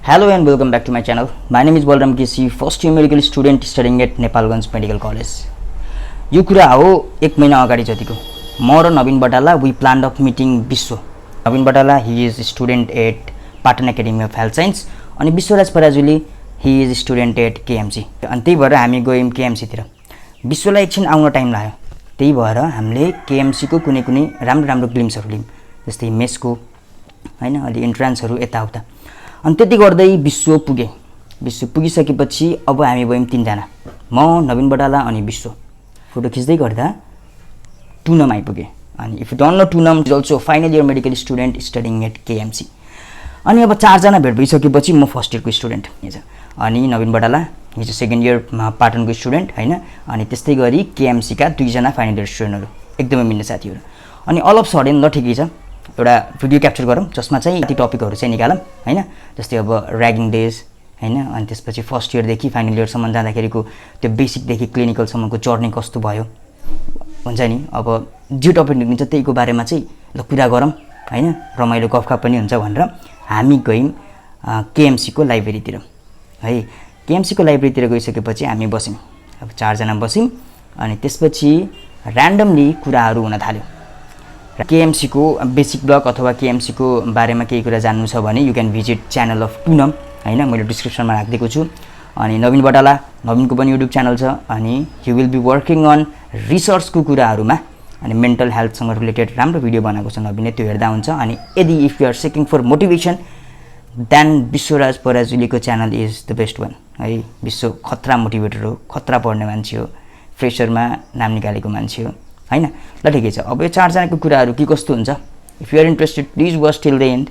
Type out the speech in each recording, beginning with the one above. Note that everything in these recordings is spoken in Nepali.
Hello and welcome back to my channel. My name is Balram KC, first year medical student studying at Nepalganj Medical College. यो कुरा हो एक महिना अगाडि जतिको म र Naveen Batala we planned of meeting Bishwa. Naveen Batala he is student at Patan academy of health science अनि Bishwaraj Parajuli he is student at KMC. अनि त्यही भएर हामी गयौँ केएमसी तिर. विश्वलाई एकछिन आउन टाइम लाग्यो. त्यही भएर हामीले केएमसी को कुनै कुनै राम्रो ग्लिम्सहरु लियौं. जस्तै मेसको हैन अलि इन्ट्रान्सहरु यताउता. अनि त्यति गर्दै विश्व पुगे. विश्व पुगिसकेपछि अब हामी गयौँ तीन जना. म नवीन बटाला अनि विश्व फोटो खिच्दै गर्दा टुनम आइपुगे. अनि if you don't know Tunam is also final year medical student studying at KMC. अनि अब चार जना भेट भइसकेपछि म फर्स्ट इयरको स्टुडेन्ट हिजो. अनि नवीन बटाला हिजो सेकेन्ड इयर पाटनको स्टुडेन्ट हैन. अनि त्यस्तै गरी केएमसी का दुई जना फाइनल इयर स्टुडेन्टहरु एकदमै मिल्ने साथीहरु. अनि अल अफ सडन ल ठिकै छ एउटा भिडियो क्याप्चर गरौँ जसमा चाहिँ ती टपिकहरु चाहिँ निकालौँ हैन. जस्तै अब र्यागिङ डेज हैन. अनि त्यसपछि फर्स्ट इयर देखि फाइनल इयर सम्म जाँदाखेरिको त्यो बेसिक देखि क्लिनिकल सम्मको जर्नी कस्तो भयो हुन्छ नि. अब जे टपिक निक्लिन्छ त्यहीको बारेमा चाहिँ ल कुरा गरौँ हैन. रमाइलो गफका पनि हुन्छ भनेर हामी गयौँ केएमसी को लाइब्रेरीतिर है. केएमसी को लाइब्रेरीतिर गइसकेपछि हामी बस्यौं. अब चार जना बस्यौं. अनि त्यसपछि र्यान्डमली कुराहरु हुन थाल्यो. केएमसी को बेसिक ब्लग अथवा केएमसी को बारेमा केही कुरा जान्नु छ भने you can visit channel of Tunam हैन. मैले डिस्क्रिप्सनमा राखिदिएको छु. अनि नवीन बटाला नवीनको पनि युट्युब च्यानल छ. अनि he will be working on रिसर्चको कुराहरुमा अनि मेन्टल हेल्थसँग रिलेटेड राम्रो भिडियो बनाएको छ नवीनले, त्यो हेर्दा हुन्छ. अनि यदि if you are seeking for motivation then Bishwaraj पराजुलीको channel is the best one है. विश्व खतरा मोटिभेटर हो, खतरा पढ्ने मान्छे हो, फ्रेसरमा नाम निकालेको मान्छे हो हैन. ल ठिकै छ. अब यो चार जनाको कुराहरु के कस्तो हुन्छ if you are interested please watch till the end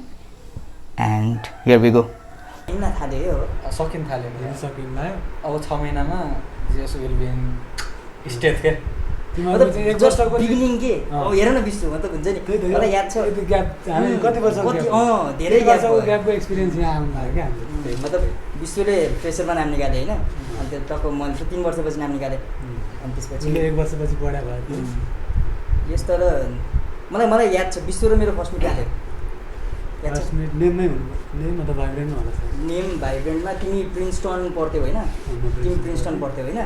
end here we go. किन थाल्यो यो सकिन थाल्यो नि सकिन लाग्यो. अब 6 महिनामा जेस विल बी इन स्टेट के मतलब एक वर्षको बिगिनिङ के. अब हेर न विश्व मतलब हुन्छ नि मलाई याद छ त्यो ग्याप हामी कति वर्ष धेरै ग्यापको एक्सपिरियन्स यहाँ आउनु लाग्यो के हामीले. मतलब विश्वले फ्रेसरमा नाम निकाले हैन. अनि त्यो टक्क मैले 3 वर्षपछि नाम निकाले. अनि त्यसपछि 1 वर्षपछि पढा भयो. यस तर मलाई याद छ विश्व र मेरो फर्स्ट मिट आयो. फर्स्ट मिट नेममै हुनु नेम त भाइब्रेन्टमा होला सर. नेम भाइब्रेन्टमा तिमी प्रिन्सटन पढ्थ्यौ हैन. तिमी प्रिन्सटन पढ्थ्यौ हैन.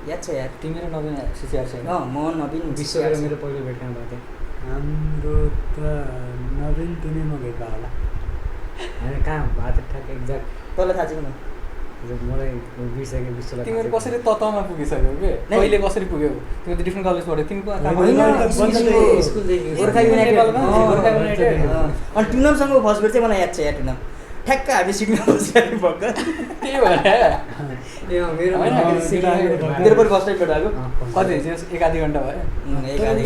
याद छ यार तिमी र नवीन सिसिआर छ. म नवीन विश्व र मेरो पहिलो भेट कहाँ भएको थियो. हाम्रो त नवीन तिमी म भेट भयो होला. हैन कहाँ भएको थियो ठ्याक्क एक्ज्याक्ट तँलाई थाहा छैन. मलाई बिर्सेको विश्वलाई तिमीहरू कसरी ततमा पुगिसक्यौ के कहिले कसरी पुग्यौ. तिमी त डिफ्रेन्ट कलेज पढ्यौ. तिमीको स्कुलदेखि गोर्खा युनाइटेड. अनि टुनमसँग फर्स्ट भेट चाहिँ मलाई याद छ यार. टुनम ठ्याक्क हामी सिक्नु बसिरहेको भक्क त्यही भएर मेरो पनि फर्स्ट टाइम भेट भएको. कति एक आधी घन्टा भयो.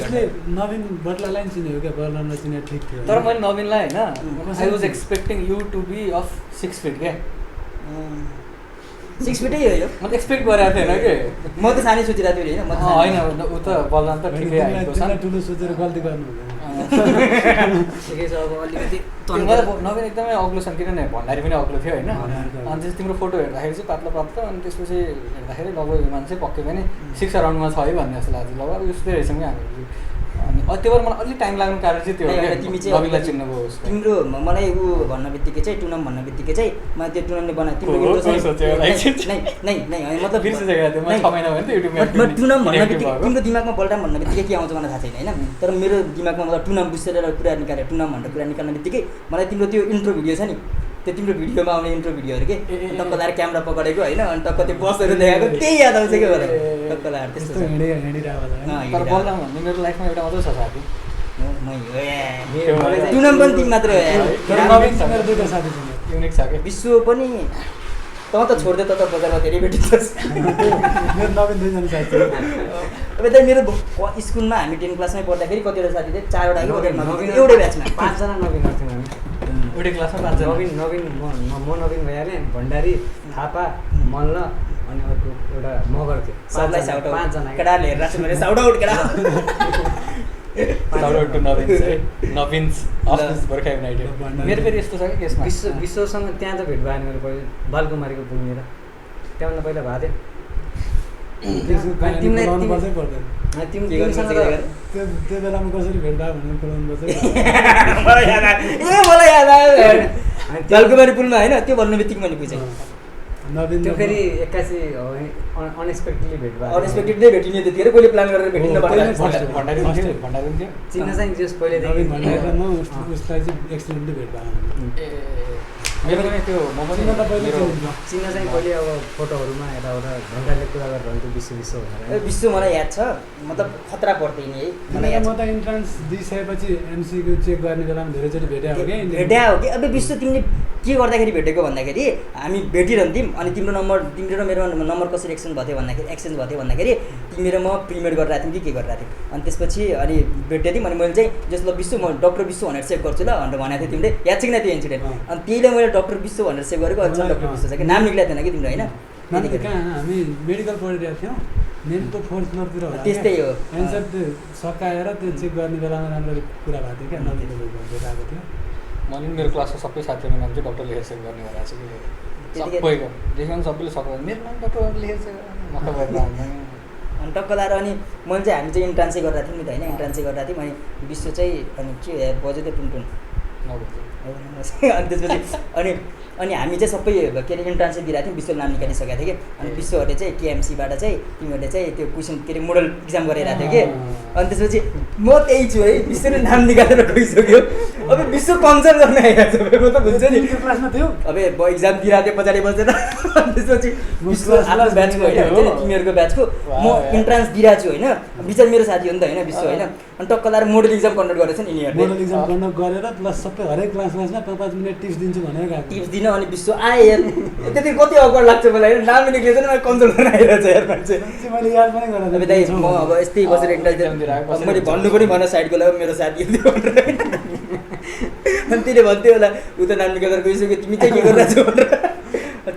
उसले नवीन बट्लालाई नि चिन्यो क्या. बट्लालाई चिने ठिक थियो तर मैले नवीनलाई हैन I was expecting you to be of 6 feet के. 6 फिटै हो यो. म त एक्सपेक्ट गरेको थिएन के. म त सानै सोचिरहेको थिएँ हैन. हैन उ त बलराम त ठिकै आएको छ. ठुलो सोचेर गल्ती गर्नु हुँदैन. ठिकै छ. अब अलिकति नवीन एकदमै अग्लो छन् किनभने भण्डारी पनि अग्लो थियो हैन. अनि त्यस तिम्रो फोटो हेर्दाखेरि चाहिँ पातला पातला. अनि त्यसपछि हेर्दाखेरि लगभग यो मान्छे पक्कै पनि 6 अराउन्डमा छ है भन्ने जस्तो लाग्छ. लगभग उस्तै रहेछौँ क्या हामी. अनि त्यो भएर मलाई अलिक टाइम लाग्नु कारण चाहिँ त्यो हो. तिमी चाहिँ नवीनलाई चिन्नुभयो उसको. तिम्रो मलाई ऊ भन्न बित्तिकै चाहिँ टुनम भन्न बित्तिकै चाहिँ मलाई त्यो टुनमले बनाए तिम्रो इन्ट्रो चाहिँ नै मतलब बिर्सिसकेको थिएँ. म 6 महिना भयो नि त युट्युबमा. म टुनम भन्न बित्तिकै तिम्रो दिमागमा बल्टाम भन्न बित्तिकै के आउँछ मलाई थाहा छैन हैन. तर मेरो दिमागमा मतलब टुनम बुझेर कुरा निकाले टुनम भनेर कुरा निकाल्ने बित्तिकै मलाई तिम्रो त्यो इन्ट्रो भिडियो छ नि त्यो तिम्रो भिडियोमा आउने इन्ट्रो भिडियोहरु के टक्क लाएर क्यामेरा पकडेको हैन. अनि टक्क त्यो बसहरु देखाएको त्यही याद आउँछ के मलाई. टक्क लाएर त्यस्तो तर बलराम भन्ने मेरो लाइफमा एउटा मात्रै छ साथी. टुनम पनि तिमी मात्र हो यार. नवीन मेरो दुईटा साथी छ युनिक छ के. विश्व पनि त छोड्दै त बजारमा धेरै भेटिन्छस्. मेरो नवीन दुईजना साथी छ. अब त मेरो स्कुलमा हामी 10 क्लासमै पढ्दाखेरि कतिवटा साथी थिए 4 वटा एउटै ब्याचमा 5 जना नवीनहरु थियौँ हामी. एउटै क्लासमा 5 जना. नवीन म नवीन भइहालेँ. भण्डारी थापा मल्ल अनि अर्को एउटा मगर थियो. सबलाई साउट आउट 5 जना केटाले हेरेर चाहिँ मैले साउट आउट केटा. साउट आउट टु नवीन है. Naveen's of this Gorkha United. मेरो फेरि यस्तो छ कि केसमा विश्वसँग त्यहाँ त भेट भयो मेरो पहिला बालकुमारीको पुगेर. त्यहाँभन्दा पहिला भएको थियो. त्यो बेलामा कसरी भेट भयो भनेर बोलाउनु पर्छ. मलाई याद आयो जलकुमारी पुलमा होइन त्यो भन्नु बित्तिकै मैले बुझेँ नवीन त्यो फेरि एक्कासी अनएक्सपेक्टेडली भेट भयो अनएक्सपेक्टेडली भेटिने त्यतिखेर कोहीले प्लान गरेर भेटिन्न भण्डारी पनि थियो चिन्न चाहिँ जस नवीन पहिलेदेखि भन्ने उसलाई चाहिँ एक्सिडेन्टली भेट भयो मेरो पनि त्यो म पनि चिन्न त पहिले मेरो चिनिन्छ। चिन्न चाहिँ कहिले अब फोटोहरूमा यताउता ढङ्गले कुरा गरेर हुन्थ्यो विश्व भनेर विश्व मलाई याद छ मतलब खतरा पर्दैन नि है मलाई याद म छ त इन्ट्रान्स दिइसकेपछि एमसिक्यू चेक गर्ने बेलामा धेरैचोटि भेटेँ हो कि भेट्या हो कि अब विश्व तिमीले के गर्दाखेरि भेटेको भन्दाखेरि हामी भेटिरहन्थ्यौँ अनि तिम्रो र मेरो नम्बर कसरी एक्सचेन्ज भयो भन्दाखेरि तिमी र म प्रिमेड गरिरहेको थियौँ कि के गरिरहेको थियौँ अनि त्यसपछि अनि भेटेको थियौँ अनि मैले चाहिँ जस्तो विश्व म डक्टर विश्व भनेर सेभ गर्छु ल भनेर भनेको थिएँ तिमीले याद छ कि न त्यो इन्सिडेन्ट अनि त्यहीले मैले डक्टर विश्व भनेर सेभ गरेको अझ डक्टर विश्व छ कि नाम निक्लिएको थिएन कि तिम्रो होइन मान्छे कहाँ हामी मेडिकल पढिरहेको थियौँ नेटको फोर्थ फ्लोरतिर होला त्यस्तै हो एन्सर त्यो सकाएर त्यो चेक गर्ने बेलामा राम्ररी कुरा भएको थियो क्या नवीन भेटाएको थियो मैले पनि मेरो क्लासको सबै साथीहरूको नाम चाहिँ डक्टर लेखेर सेभ गर्ने भएर चाहिँ सबैको देख्यो सबैले सबै मेरो नाम डक्टर लेखेर सेभ मक्का भएर अनि टक्क लाएर अनि मैले चाहिँ हामी चाहिँ इन्ट्रान्सै गरिरहेको थियौँ नि त होइन इन्ट्रान्सै गरिरहेको थियौँ अनि विश्व चाहिँ अनि के बज्यो त्यो टुनटुन अनि त्यसपछि अनि हामी चाहिँ सबै के अरे इन्ट्रान्सै दिइरहेको थियौँ विश्वले नाम निकालिसकेको थियो कि अनि विश्वहरूले चाहिँ केएमसीबाट चाहिँ तिमीहरूले चाहिँ त्यो क्वेसन के अरे मोडल इक्जाम गरिरहेको थियो कि अनि त्यसपछि म त्यही छु है विश्वले नाम निकालेर गइसक्यो अब विश्व कन्सर्न गर्न आइरहेको छ म त हुन्छ नि क्लासमा थियो अब इक्जाम दिइरहेको थियो पछाडि बसेर अनि त्यसपछि विश्व आफ्नो ब्याचको होइन हुन्छ नि तिमीहरूको ब्याचको म इन्ट्रान्स दिइरहेको छु होइन विचार मेरो साथी हो नि त होइन विश्व होइन अनि टक्क लाएर मोडल इक्जाम कन्डक्ट गरेछ नि यिनीहरूले मोडल इक्जाम कन्डक्ट गरेर प्लस सबै हरेक क्लासमा 5-5 मिनट टिप्स दिन्छु भनेर गएको टिप्स दिन अनि विश्व आए यार त्यति कति अकर्ड लाग्छ मलाई होइन नाम निक्लिएछ नि मैले कन्सल्ट गर्न आइरहेको छ यार मान्छे मैले याद पनि अब गरेँ दाइ म अब यस्तै बसेर इन्ट्रान्स मैले भन्नु पनि भन साइडको लागि मेरो साथी थियो भनेर अनि त्यसले भन्थ्यो होला ऊ त नाम निकालेर गइसक्यो तिमी चाहिँ के गरिरहेको छौ भनेर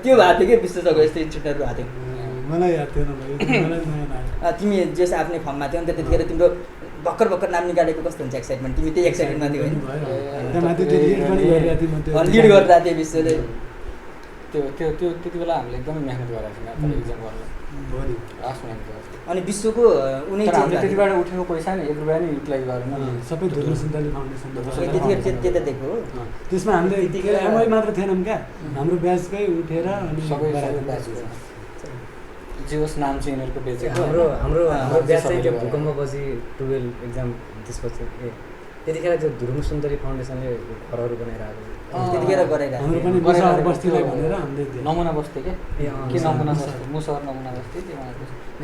त्यो भएको थियो कि विश्वसँग यस्तो इन्सिडेन्टहरू भएको थियो मलाई याद थिएन भाइ मलाई नयाँ आयो तिमी जस आफ्नै फर्ममा थियौ नि त त्यतिखेर तिम्रो भर्खर नाम निकालेको कस्तो हुन्छ एक्साइटमेन्ट तिमी त्यही एक्साइटमेन्टमा थियौ होइन लिड गरिरहेको थियो विश्वले त्यो त्यति बेला हामीले एकदमै मेहनत गरेको थियौँ इक्जाम गर्न लास्ट मेहनत गरेको अनि विश्वको उनी तर हामीले त्यतिबाट उठेको पैसा नि 1 रुपैयाँ नि युटिलाइज गरेन सबै धुर्नु सुन्तली फाउन्डेसन त्यतिखेर त्यता दिएको हो त्यसमा हामीले त्यतिखेर एमआई मात्र थिएनौँ क्या हाम्रो ब्याचकै उठेर अनि सबै ब्याच जे होस् नाम चाहिँ यिनीहरूको बेचेको हाम्रो ब्याच चाहिँ त्यो भूकम्पपछि 12 एक्जाम त्यसपछि त्यतिखेर त्यो धुर्मु सुन्दरी फाउन्डेसनले घरहरू बनाइरहेको त्यतिखेर गराइरहेको हाम्रो पनि मुसार बस्तीलाई भनेर हामीले नमुना बस्ती के नमुना बस्ती मुसहर नमुना बस्ती त्यो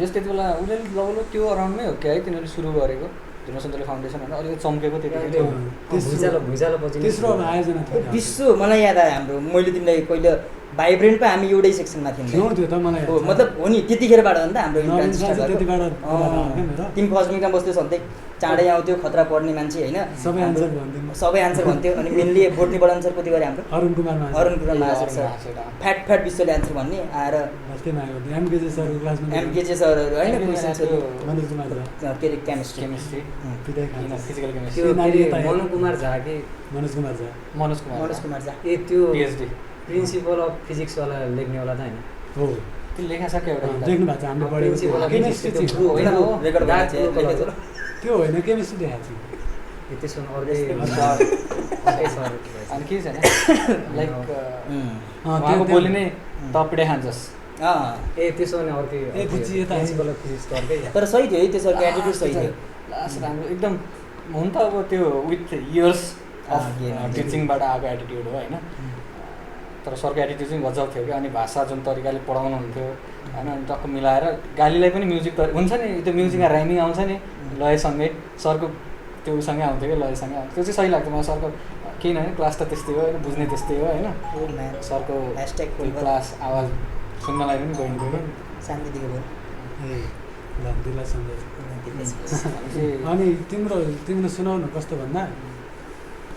जस त्यति बेला उसले लगभग त्यो अराउन्डमै हो क्या है तिनीहरूले सुरु गरेको धुर्मु सुन्दरी फाउन्डेसन भनेर अलिकति चम्केको त्यतिखेर भुइँचालो पछि तेस्रो आयोजना थियो विश्व मलाई याद आयो हाम्रो मैले तिमीलाई कहिले भाइब्रेन्टमा हामी एउटै सेक्सनमा थियौँ त्यो त मलाई हो मतलब हो नि त्यतिखेरबाट हो नि त हाम्रो इन्ट्रान्स स्टार्ट त्यतिबाट गरेको तिमी फर्स्ट मिटमा बस्थ्यौ सधैँ चाँडै आउँथ्यो खतरा पढ्ने मान्छे होइन सबै आन्सर भन्थ्यो अनि मेनली बोटनीबाट आन्सर कति गरे हाम्रो अरुण कुमार महासर सर फ्याट विश्वले आन्सर भन्ने आएर एमकेजे सरको क्लासमा एमकेजे सरहरू होइन क्वेसन्सहरू मनोज कुमार झा के अरे केमिस्ट्री फिजिकल केमिस्ट्री त्यो मनु कुमार झा कि मनोज कुमार झा मनोज कुमार झा ए त्यो पिएचडी प्रिन्सिपल अफ फिजिक्सवाला लेख्नेवाला त होइन हो त्यो लेखा छ क्या एउटा देख्नु भएको छ हामीले पढेको केमिस्ट्री थियो त्यो होइन केमिस्ट्री देखाएको थियो त्यसो अर्कै अनि के छैन लाइक उहाँको बोली नै तपिडे खान्छस् ए त्यसो भने अर्कै प्रिन्सिपल अफ फिजिक्स त अर्कै तर सही थियो है त्यसको एटिट्युड सही थियो लास्ट राम्रो एकदम हुन त अब त्यो विथ इयर्स अफ टिचिङबाट आएको एटिट्युड हो होइन तर सरको एटिट्युड चाहिँ गजब थियो क्या अनि भाषा जुन तरिकाले पढाउनुहुन्थ्यो होइन अनि टक्क मिलाएर गालीलाई पनि म्युजिक त हुन्छ नि त्यो म्युजिकमा राइमिङ आउँछ नि लयसँगै सरको त्यो सँगै आउँथ्यो कि लयसँगै आउँथ्यो त्यो चाहिँ सही लाग्थ्यो मलाई सरको केही नभए क्लास त त्यस्तै हो होइन बुझ्ने त्यस्तै हो होइन सरको क्लास आवाज सुन्नलाई पनि गइन्थ्यो कि शान्तिदेखि अनि तिम्रो सुनाउनु कस्तो भन्दा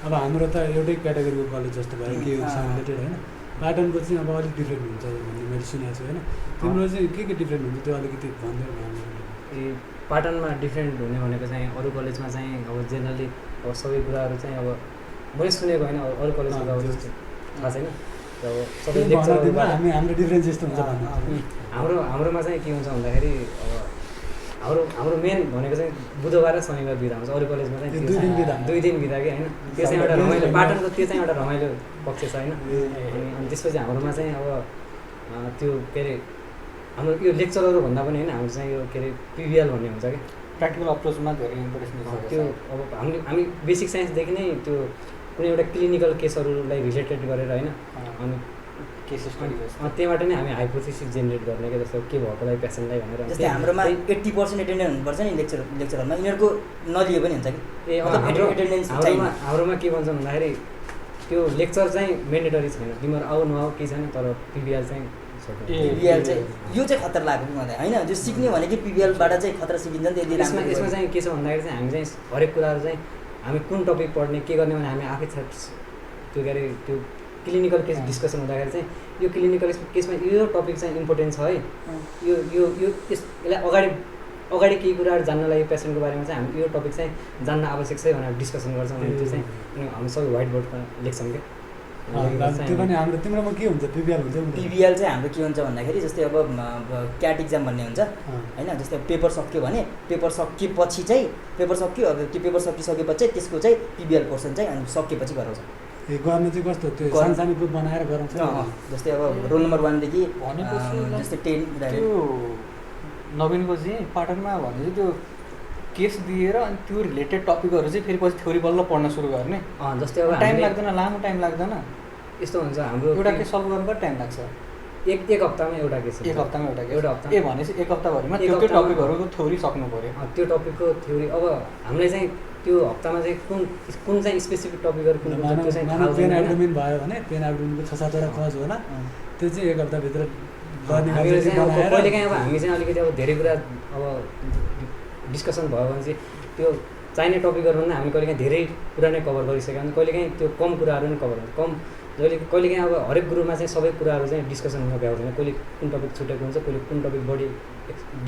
अब हाम्रो त एउटै क्याटेगोरीको कलेज जस्तो भयो के रिलेटेड होइन पाटनको चाहिँ अब अलिक डिफ्रेन्ट हुन्छ भन्ने मैले सुनेको छु होइन तिम्रो चाहिँ के डिफ्रेन्ट हुन्छ त्यो अलिकति भनिदियो ए पाटनमा डिफ्रेन्ट हुने भनेको चाहिँ अरू कलेजमा चाहिँ अब जेनरली अब सबै कुराहरू चाहिँ अब मैले सुनेको होइन अरू कलेजमा त अब थाहा छैन अब सबै लेक्चरहरू हाम्रो डिफ्रेन्स यस्तो हुन्छ भन्नु हाम्रोमा चाहिँ के हुन्छ भन्दाखेरि अब हाम्रो मेन भनेको चाहिँ बुधबार र शनिबार बिदा हुन्छ, अरू कलेजमा चाहिँ ए, त्यो 2 दिन बिदा। 2 दिन बिदा कि होइन, त्यो चाहिँ एउटा रमाइलो पाटनको त्यो चाहिँ एउटा रमाइलो पक्ष छ होइन। अनि त्यसपछि हाम्रोमा चाहिँ अब त्यो के अरे हाम्रो यो लेक्चरहरू भन्दा पनि होइन, हाम्रो चाहिँ यो के अरे पिबिएल भन्ने हुन्छ कि प्र्याक्टिकल अप्रोचमा धेरै इम्पोर्टेन्स दिन्छ त्यो अब हामी बेसिक साइन्सदेखि नै त्यो कुनै एउटा क्लिनिकल केसहरूलाई रिलेटेड गरेर होइन, अनि केस स्टडी त्यहीबाट नै हामी हाइपोथेसिस जेनेरेट गर्ने क्या, जस्तो के भएकोलाई पेसेन्टलाई भनेर। जस्तै हाम्रोमा 80% एटेन्डेन्स हुनुपर्छ नि लेक्चरमा, यिनीहरूको नलिए पनि हुन्छ कि ए एटेन्डेन्स हाम्रोमा के भन्छन् भन्दाखेरि त्यो लेक्चर चाहिँ मेन्डेटरी छैन, तिमीहरू आऊ नआऊ केही छैन, तर पिबिएल चाहिँ पिबिएल चाहिँ यो चाहिँ खतरा लाग्यो मलाई होइन, जो सिक्ने भनेको पिबिएलबाट चाहिँ खतरा सिकिन्छ नि त। यदि यसमा चाहिँ के छ भन्दाखेरि चाहिँ हामी चाहिँ हरेक कुराहरू चाहिँ हामी कुन टपिक पढ्ने के गर्ने भने हामी आफै त्यो के अरे त्यो क्लिनिकल केस डिस्कसन हुँदाखेरि चाहिँ यो क्लिनिकल केसमा यो टपिक चाहिँ इम्पोर्टेन्ट छ है, यो यो यो यसलाई अगाडि केही कुराहरू जान्नलाई पेसेन्टको बारेमा चाहिँ हामी यो टपिक चाहिँ जान्न आवश्यक छ भनेर डिस्कसन गर्छौँ। अनि त्यो चाहिँ हामी सबै व्हाइट बोर्डमा लेख्छौँ क्या। त्यो पनि हाम्रो तिम्रोमा के हुन्छ पिबिएल हुन्छ नि? पिबिएल चाहिँ हाम्रो के हुन्छ भन्दाखेरि जस्तै अब क्याट इक्जाम भन्ने हुन्छ होइन, जस्तै पेपर सक्यो भने पेपर सकिएपछि चाहिँ पेपर सक्यो, अब त्यो पेपर सकिसकेपछि चाहिँ त्यसको चाहिँ पिबिएल पोर्सन चाहिँ अनि सकिएपछि गराउँछ। ए गर्ने चाहिँ कस्तो त्यो सानसानो ग्रुप बनाएर गराउँछ? जस्तै अब रोल नम्बर 1 देखि भनेपछि जस्तै 10 त्यो नवीनको चाहिँ पाटनमा भने चाहिँ त्यो केस दिएर अनि त्यो रिलेटेड टपिकहरू चाहिँ फेरि पछि थ्योरी बल्ल पढ्न सुरु गर्ने। जस्तै अब टाइम लाग्दैन, लामो टाइम लाग्दैन, यस्तो हुन्छ हाम्रो एउटा केस सल्भ गर्नु टाइम लाग्छ। एक हप्तामा एउटा केस, एक हप्तामा एउटा हप्ता ए भनेपछि एक हप्ताभरिमा त्यो टपिकहरूको थ्योरी सक्नु पऱ्यो। त्यो टपिकको थ्योरी अब हामीलाई चाहिँ त्यो हप्तामा चाहिँ कुन चाहिँ स्पेसिफिक टपिकहरू कुन कुन त्यो चाहिँ थाहा पेन हुँदैन। एब्डोमिन भयो भने पेन एब्डोमिनको 6-7वटा कज होला, त्यो चाहिँ एक हप्ताभित्र गर्ने हामीले चाहिँ अब बनाएर कहिलेकाहीँ अब हामी चाहिँ अलिकति अब धेरै कुरा अब डिस्कसन भयो भने चाहिँ त्यो चाहिने टपिकहरू भन्दा हामी कहिलेकाहीँ धेरै कुरा नै कभर गरिसक्यो भने कहिलेकाहीँ त्यो कम कुराहरू नै कभर हुन्छ। कहिलेकाहीँ अब हरेक ग्रुपमा चाहिँ सबै कुराहरू चाहिँ डिस्कसन हुन भ्याउँदैन, कहिले कुन टपिक छुटेको हुन्छ, कहिले कुन टपिक बढी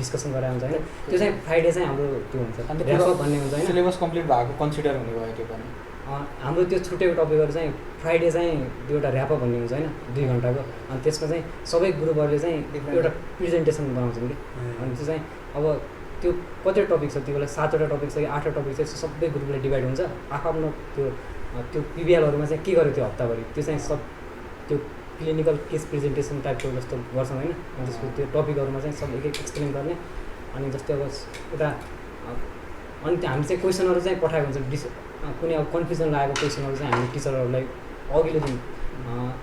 डिस्कसन गराएको हुन्छ होइन। त्यो चाहिँ फ्राइडे चाहिँ हाम्रो त्यो हुन्छ ऱ्यापअप भन्ने हुन्छ होइन, सिलेबस कम्प्लिट भएको कन्सिडर हुने भयो त्यो पनि। हाम्रो त्यो छुटेको टपिकहरू चाहिँ फ्राइडे चाहिँ त्यो एउटा ऱ्यापअप भन्ने हुन्छ होइन 2 घन्टाको, अनि त्यसमा चाहिँ सबै ग्रुपहरूले चाहिँ एउटा प्रेजेन्टेसन बनाउँछन् कि। अनि त्यो चाहिँ अब त्यो कति टपिक छ त्यो बेला 7वटा टपिक छ कि 8वटा टपिक छ, सबै ग्रुपले डिभाइड हुन्छ आफ्नो त्यो पिबिएलहरूमा चाहिँ के गर्यो त्यो हप्ताभरि, त्यो चाहिँ सब त्यो क्लिनिकल केस प्रेजेन्टेसन टाइपको जस्तो गर्छौँ होइन। अनि त्यसको त्यो टपिकहरूमा चाहिँ सब एक एक्सप्लेन गर्ने। अनि जस्तै अब एउटा अनि हामी चाहिँ क्वेसनहरू चाहिँ पठाएको हुन्छ, कुनै अब कन्फ्युजन लागेको क्वेसनहरू चाहिँ हामी टिचरहरूलाई अघिल्लो दिन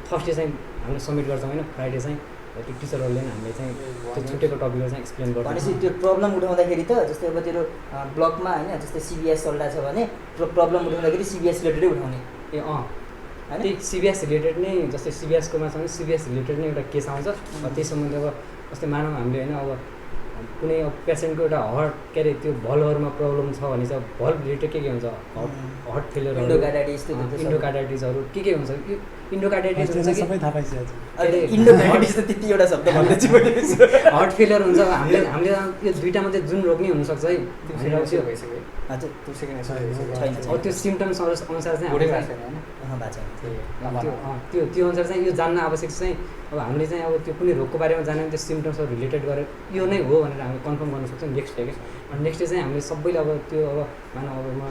थर्सडे चाहिँ हामीले सब्मिट गर्छौँ होइन, फ्राइडे चाहिँ त्यो टिचरहरूले नै हामीले चाहिँ त्यो छुटेको टपिकहरू चाहिँ एक्सप्लेन गर्छ। भनेपछि त्यो प्रब्लम उठाउँदाखेरि त जस्तै अब तेरो ब्लकमा होइन जस्तै सिबिएस चल्दा छ भने प्रब्लम उठाउँदाखेरि सिबिएस रिलेटेडै उठाउने। ए त्यही सिबिएस रिलेटेड नै, जस्तै सिबिएसकोमा छ भने सिबिएस रिलेटेड नै एउटा केस आउँछ। त्यही सम्बन्धी अब जस्तै मानव हामीले होइन अब कुनै अब पेसेन्टको एउटा हार्ट के अरे त्यो भल्भहरूमा प्रब्लम छ भने चाहिँ भल्भ रिलेटेड के हुन्छ, हार्ट फेलियरहरू, इन्डोकार्डाइटिसहरू के हुन्छ, इन्डोकार्डाइटिस हुन्छ कि सबै थाहा पाइसकेको छ। इन्डोकार्डाइटिस त त्यति एउटा शब्द भन्दैछु मैले। हार्ट फेलियर हुन्छ। हामीले यो दुईवटा मात्रै जुन रोग नै हुनसक्छ है, त्यो भइसक्यो हजुर त्यो सेकेन्ड छैन अब त्यो सिम्टम्स अनुसार चाहिँ हुँदै हामीले छैन होइन। त्यो अनुसार चाहिँ यो जान्न आवश्यक चाहिँ अब हामीले चाहिँ अब त्यो कुनै रोगको बारेमा जान्यो भने त्यो सिम्टम्सहरू रिलेटेड गरेर यो नै हो भनेर हामी कन्फर्म गर्न सक्छौँ नेक्स्ट डे। अनि नेक्स्ट डे चाहिँ हामीले सबैले अब त्यो अब मानव अब म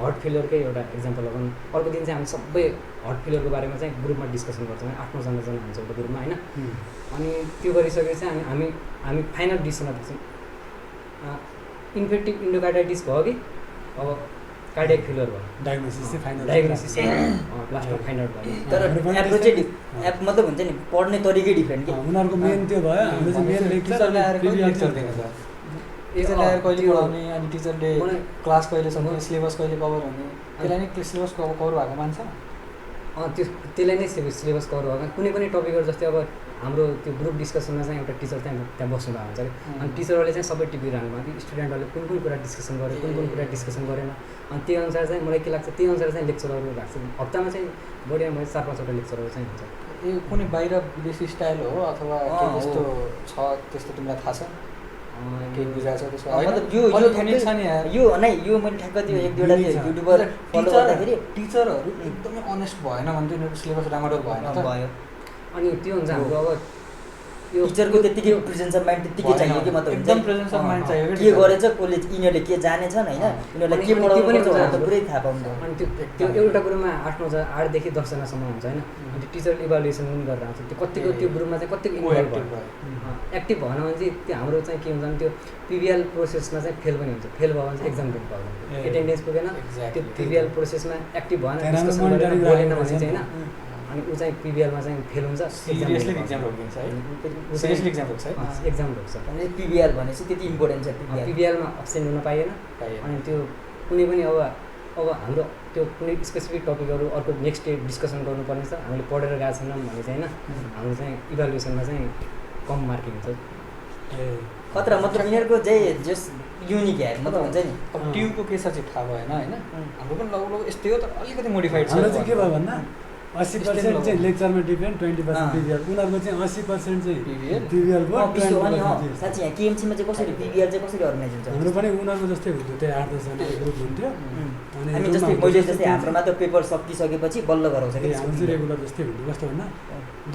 हार्ट फेलियरकै एउटा इक्जाम्पल लगाउनु, अर्को दिन चाहिँ हामी सबै हार्ट फेलियरको बारेमा चाहिँ ग्रुपमा डिस्कसन गर्छौँ, 8-9जना हुन्छ एउटा ग्रुपमा होइन। अनि त्यो गरिसकेपछि हामी फाइनल डिसिसन गर्छौँ इन्फेक्टिभ इन्डोकार्डाइटिस भयो कि अब कार्डियक फेलियर भयो, डायग्नोसिस चाहिँ फाइनल डायग्नोसिस लास्टमा फाइनल भयो। तर एप्रोच चाहिँ मतलब हुन्छ नि पढ्ने तरिकै डिफ्रेन्ट कि उनीहरूको मेन त्यो भयो। हाम्रो चाहिँ मेन टिचरले आएर कहिले लेक्चर दिन्छ, टिचरले आएर कहिले पढाउने, अनि टिचरले क्लास कहिले सक्ने, सिलेबस कहिले कभर हुने, त्यसलाई नै सिलेबस कभर भएको मान्छ। त्यसलाई नै सिलेबस कभर भएको कुनै पनि टपिकहरू जस्तै अब हाम्रो त्यो ग्रुप डिस्कसनमा चाहिँ एउटा टिचर त्यहाँ बस्नु भएको हुन्छ कि। अनि टिचरहरूले चाहिँ सबै टिपिरहनु भयो कि स्टुडेन्टहरूले कुन कुन कुरा डिस्कसन गर्यो, कुन कुन कुरा डिस्कसन गरेन। अनि त्यही अनुसार चाहिँ मलाई के लाग्छ त्यही अनुसार चाहिँ लेक्चरहरू लाग्छ। हप्तामा चाहिँ बढीमा मैले 4-5वटा लेक्चरहरू चाहिँ हुन्छ। यो कुनै बाहिर विदेशी स्टाइल हो अथवा के त्यस्तो छ त्यस्तो तिमीलाई थाहा छ? केही बुझाएको छ त्यसको? मतलब यो छ नि यार, यो नै यो मैले ठ्याक्क त्यो 1-2वटा युट्युबर फलो गर्दाखेरि टिचरहरू एकदमै अनेस्ट भएन भने चाहिँ उनीहरूको सिलेबस राम्रो भएन त भयो। अनि त्यो हुन्छ हाम्रो अब यो टिचरको त्यतिकै प्रेजेन्स अफ माइन्ड त्यतिकै चाहियो कि मतलब एकदम प्रेजेन्स अफ माइन्ड चाहियो के गरेछ कसले यिनीहरूले के जानेछन् होइन यिनीहरूलाई के पढाउनु पर्छ भनेर त पुरै थाहा पाउँदैन अनि त्यो एउटा ग्रुपमा 8-9 8 देखि 10 जनासम्म हुन्छ होइन अनि टिचर इभ्यालुएसन पनि गरेर आउँछ त्यो कतिको त्यो ग्रुपमा चाहिँ कतिको इन्भल्भ भयो एक्टिभ भएन भने चाहिँ त्यो हाम्रो चाहिँ के हुन्छ भने त्यो पिबिएल प्रोसेसमा चाहिँ फेल पनि हुन्छ फेल भयो भने चाहिँ एक्जाम पनि पाउँदैन एटेन्डेन्स पुगेन त्यो पिबिएल प्रोसेसमा एक्टिभ भएन डिस्कसन गरेर बोलेन भने चाहिँ होइन अनि ऊ चाहिँ पिबिएलमा चाहिँ फेल हुन्छ सिरियसली एक्जाम रोकिन्छ है सिरियसली एक्जाम रोक्छ है एक्जाम रोक्छ अनि पिबिएल भनेपछि त्यति इम्पोर्टेन्ट छ पिबिएलमा अब्सेन्ट हुन पाइएन अनि त्यो कुनै पनि अब हाम्रो त्यो कुनै स्पेसिफिक टपिकहरू अर्को नेक्स्ट डे डिस्कसन गर्नुपर्ने छ हामीले पढेर गएको छैनौँ भने चाहिँ होइन हाम्रो चाहिँ इभ्यालुएसनमा चाहिँ कम मार्किङ हुन्छ खतरा मतलब यिनीहरूको चाहिँ जस युनिक है मतलब हुन्छ नि अब ट्युबको के छ चाहिँ थाहा भएन होइन हाम्रो पनि लगभग यस्तै हो तर अलिकति मोडिफाइड छ हाम्रो चाहिँ के भयो भन्दा 80% चाहिँ लेक्चरमा डिपेन्ड 20% पिबिएल उनीहरूको चाहिँ 80% चाहिँ पिबिएल भयो अनि साँच्ची यहाँ केएमसीमा चाहिँ कसरी पिबिएल चाहिँ कसरी अर्गनाइज हुन्छ हाम्रो पनि उनीहरूको जस्तै हुन्थ्यो त्यही 8-10 जना ग्रुप हुन्थ्यो हामी जस्तै मैले जस्तै हाम्रोमा त पेपर सकिसकेपछि बल्ल गराउँछ कि हाम्रो चाहिँ रेगुलर जस्तै हुन्थ्यो कस्तो भन्दा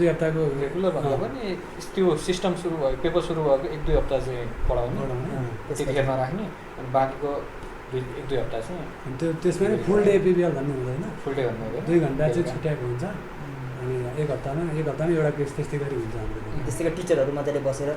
2 हप्ताको रेगुलर भन्दा पनि त्यो सिस्टम सुरु भयो पेपर सुरु भएको 1-2 हप्ता चाहिँ पढाउने त्यतिखेरमा राख्ने अनि बाँकीको 1-2 हप्ता चाहिँ त्यो त्यसमा नि फुल डे पिबिएल भन्ने हुँदैन फुल डे भन्नु 2 घन्टा चाहिँ छुट्याएको हुन्छ अनि एक हप्तामा एउटा केस त्यस्तै गरी हुन्छ हाम्रो त्यस्तै गरी टिचरहरू मजाले बसेर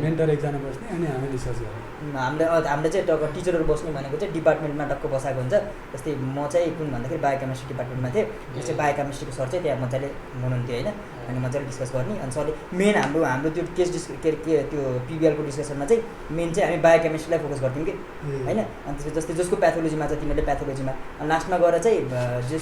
मेन्टर एकजना बस्ने अनि हामी रिसर्च गर्ने हामीले चाहिँ टक्क टिचरहरू बस्ने भनेको चाहिँ डिपार्टमेन्टमा टक्क बसाएको हुन्छ जस्तै म चाहिँ कुन भन्दाखेरि बायोकेमिस्ट्री डिपार्टमेन्टमा थिएँ त्यो चाहिँ बायोकेमिस्ट्रीको सर चाहिँ त्यहाँ मजाले हुनुहुन्थ्यो होइन अनि मजाले डिस्कस गर्ने अनि सरले मेन हाम्रो त्यो केस के त्यो पिबिएलको डिस्कसनमा चाहिँ मेन चाहिँ हामी बायोकेमिस्ट्रीलाई फोकस गर्थ्यौँ कि होइन अनि त्यसपछि जस्तै जसको प्याथोलोजीमा छ तिनीहरूले प्याथोलोजीमा अनि लास्टमा गएर चाहिँ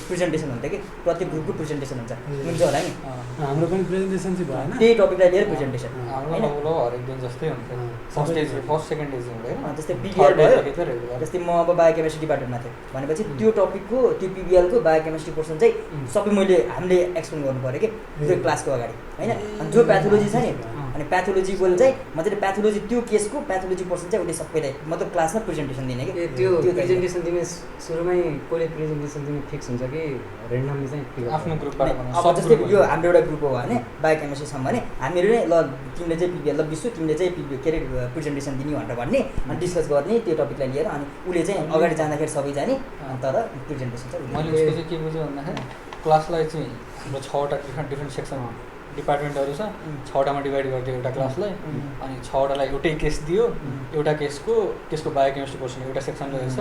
प्रेजेन्टेसन हुन्थ्यो कि प्रत्येक ग्रुपको प्रेजेन्टेसन हुन्छ होला नि हाम्रो पनि प्रेजेन्टेसन चाहिँ भएन त्यही टपिकलाई लिएर प्रेजेन्टेसन होइन हरेक दिन जस्तै हुन्छ first stage first second stage हुँदैन जस्तै पिबिएल भयो जस्तै म अब बायोकेमिस्ट्री डिपार्टमेन्टमा थिएँ भनेपछि त्यो टपिकको त्यो पिबिएलको बायोकेमिस्ट्री पोर्सन चाहिँ सबै हामीले एक्सप्लेन गर्नु पऱ्यो कि त्यो क्लासको अगाडि होइन अनि जो प्याथोलोजी छ नि अनि प्याथोलोजीको चाहिँ मजाले प्याथोलोजी त्यो केसको प्याथोलोजी पोर्सन चाहिँ उसले सबैलाई मतलब क्लासमा प्रेजेन्टेसन दिने कि त्यो प्रेजेन्टेसन दिने सुरुमै कसले प्रेजेन्टेसन दिने फिक्स हुन्छ कि रेन्डमली चाहिँ आफ्नो ग्रुपबाट अब जस्तै यो हाम्रो एउटा ग्रुप हो भने बायोकेमिस्ट्रीसम्म भने हामीहरू नै ल तिमीले चाहिँ पिबिएल ल विश्व तिमीले चाहिँ के अरे प्रेजेन्टेसन दिने भनेर भन्ने अनि डिस्कस गर्ने त्यो टपिकलाई लिएर अनि उसले चाहिँ अगाडि जाँदाखेरि सबै जाने तर प्रेजेन्टेसन चाहिँ मैले उसको चाहिँ के बुझेँ भन्दाखेरि क्लासलाई चाहिँ हाम्रो 6वटा डिफ्रेन्ट सेक्सन डिपार्टमेन्टहरू छ 6वटामा डिभाइड गरिदियो एउटा क्लासलाई अनि 6वटालाई एउटै केस दियो एउटा त्यसको बायोकेमिस्ट्री पोर्सन एउटा सेक्सनले हेर्छ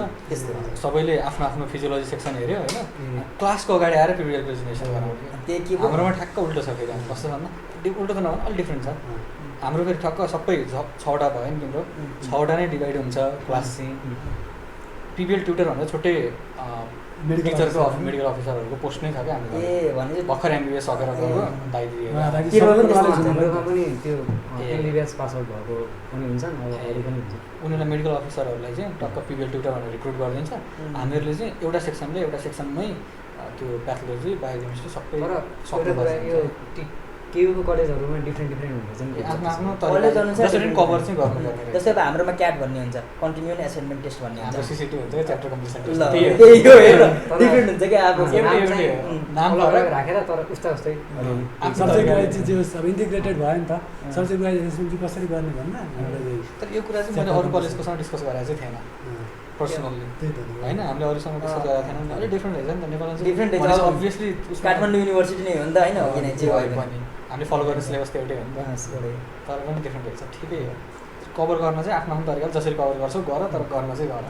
सबैले आफ्नो आफ्नो फिजियोलोजी सेक्सन हेऱ्यो होइन क्लासको अगाडि आएर पिरियड प्रेजेन्टेसन गराउने हाम्रोमा ठ्याक्क उल्टो छ फेरि कस्तो भन्दा उल्टो त नभन्दा अलिक डिफ्रेन्ट छ हाम्रो फेरि ठक्क सबै 6वटा भयो नि तिम्रो 6वटा नै डिभाइड हुन्छ क्लास चाहिँ पिबिएल ट्युटर भन्दा छुट्टै टिचरको मेडिकल अफिसरहरूको पोस्ट नै छ क्या हामीले भर्खर एमबिबिएस सकेर गएको हाम्रोमा पनि त्यो एमबिबिएस पास आउट भएको पनि हुन्छ अरू पनि हुन्छ उनीहरूलाई मेडिकल अफिसरहरूलाई चाहिँ टक्क पिबिएल ट्युटर भनेर रिक्रुट गरिदिन्छ हामीहरूले चाहिँ एउटा सेक्सनमै त्यो प्याथोलोजी बायोकेमिस्ट्री सबै केयुको कलेजहरूमा डिफ्रेन्ट हुन्छ नि आफ्नो जसरी कभर चाहिँ गर्नुपर्ने जस्तै अब हाम्रोमा क्याट भन्ने हुन्छ कन्टिन्युअस एसाइनमेन्ट टेस्ट भन्ने हुन्छ सिसिटी हुन्छ च्याप्टर कम्प्लिसन टेस्ट डिफ्रेन्ट हुन्छ क्या अब नाम राखेर तर उस्तै सब्जेक्ट वाइज चाहिँ अब इन्टिग्रेटेड भयो नि त सब्जेक्ट वाइज चाहिँ कसरी गर्ने भन्दा तर यो कुरा चाहिँ मैले अरू कलेजकोसँग डिस्कस गरेर चाहिँ थिएन पर्सनल्ली होइन हामीले अरूसँग डिस्कस गरेको थिएन अलिक डिफ्रेन्ट रहेछ नि त नेपालमा डिफ्रेन्ट अभियसली काठमाडौँ युनिभर्सिटी नै हो नि त होइन जे भयो पनि हामीले फलो गर्ने सिलेबस त एउटै हो नि त तर पनि डिफ्रेन्ट रहेछ ठिकै हो कभर गर्न चाहिँ आफ्नो आफ्नो तरिकाले जसरी कभर गर्छौ गर तर गर्न चाहिँ गर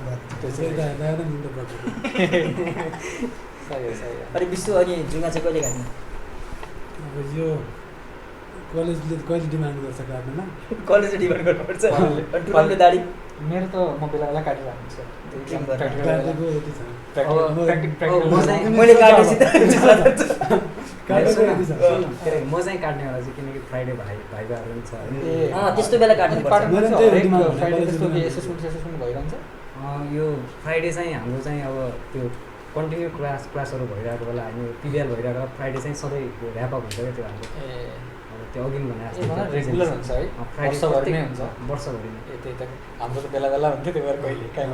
अनि विश्व अनि जुङ्गा चाहिँ कहिले काट्ने अब यो कलेजले कहिले डिमान्ड गर्छ काट्नुमा कलेजले डिमान्ड गर्नुपर्छ टुराउने दाडी मेरो त म बेला बेला काटेर हाल्छु मैले काटेपछि म चाहिँ काट्नेवाला चाहिँ किनकि फ्राइडे भाइबाहरू पनि छ त्यस्तो बेला काट्नु भइरहन्छ यो फ्राइडे चाहिँ हाम्रो चाहिँ अब त्यो कन्टिन्यू क्लासहरू भइरहेको बेला हामी पिबिएल भइरहेको फ्राइडे चाहिँ सधैँ ऱ्यापअप हुन्छ क्या त्यो हाम्रो त्यो अघि भने रेगुलर हुन्छ है वर्षभरि नै हुन्छ वर्षभरि नै त्यही त हाम्रो त बेला बेला हुन्थ्यो त्यही भएर कहिले काहीँ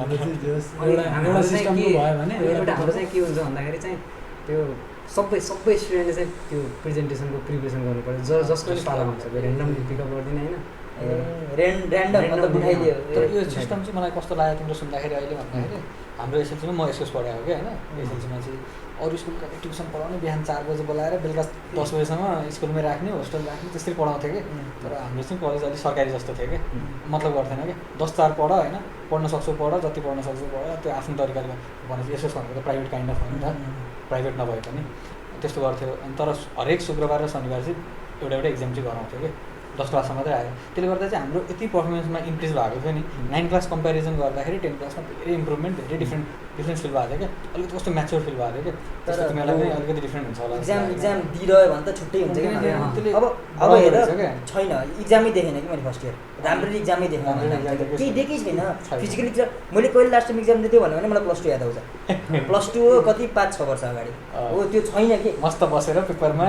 हाम्रो चाहिँ के हुन्छ भन्दाखेरि चाहिँ त्यो सबै स्टुडेन्टले चाहिँ त्यो प्रेजेन्टेसनको प्रिपरेसन गर्नु पर्यो जसको पनि पाला हुन्छ त्यो ऱ्यान्डमली पिकअप गर्दिनँ होइन ऱ्यान्डम मतलब उठाइदियो तर यो सिस्टम चाहिँ मलाई कस्तो लाग्यो तिम्रो सुन्दाखेरि अहिले भन्दाखेरि हाम्रो एसएलसीमा म एसएस पढाएको कि होइन एसएलसीमा चाहिँ अरू स्कुलका ट्युसन पढाउने बिहान 4 बजे बोलाएर बेलुका 10 बजीसम्म स्कुलमै राख्ने होस्टेल राख्ने त्यसरी पढाउँथ्यो कि तर हाम्रो चाहिँ कलेज अलिक सरकारी जस्तो थियो कि मतलब गर्थेन कि 10-4 पढ होइन पढ्न सक्छौ पढ जति पढ्न सक्छौ पढ त्यो आफ्नो तरिकाले भनेपछि एसएस भनेको त प्राइभेट काइन्ड अफ होइन त प्राइभेट नभए पनि त्यस्तो गर्थ्यो अनि तर हरेक शुक्रबार र शनिबार चाहिँ एउटा एक्जाम चाहिँ गराउँथ्यो कि 10 क्लासमा मात्रै आयो त्यसले गर्दा चाहिँ हाम्रो यति पर्फर्मेन्समा इन्क्रिज भएको थियो नि 9 क्लास कम्पेरिजन गर्दाखेरि 10 क्लासमा धेरै इम्प्रुभमेन्ट धेरै डिफ्रेन्ट फिल भएको थियो क्या अलिकति कस्तो म्याच्योर फिल भएको थियो क्या तर तिमीहरूलाई पनि अलिकति डिफ्रेन्ट हुन्छ होला एक्जाम दिइरह्यो भने त छुट्टै हुन्छ कि अब हेर छैन एक्जामै देखेन कि मैले फर्स्ट इयर राम्ररी एक्जामै देखेन केही देखेकै छैन फिजिकल एक्जाम मैले कहिले लास्ट टाइम एक्जाम दिएको भन्यो भने मलाई प्लस 2 याद आउँछ प्लस 2 हो कति 5-6 वर्ष अगाडि हो त्यो छैन कि मस्त बसेर पेपरमा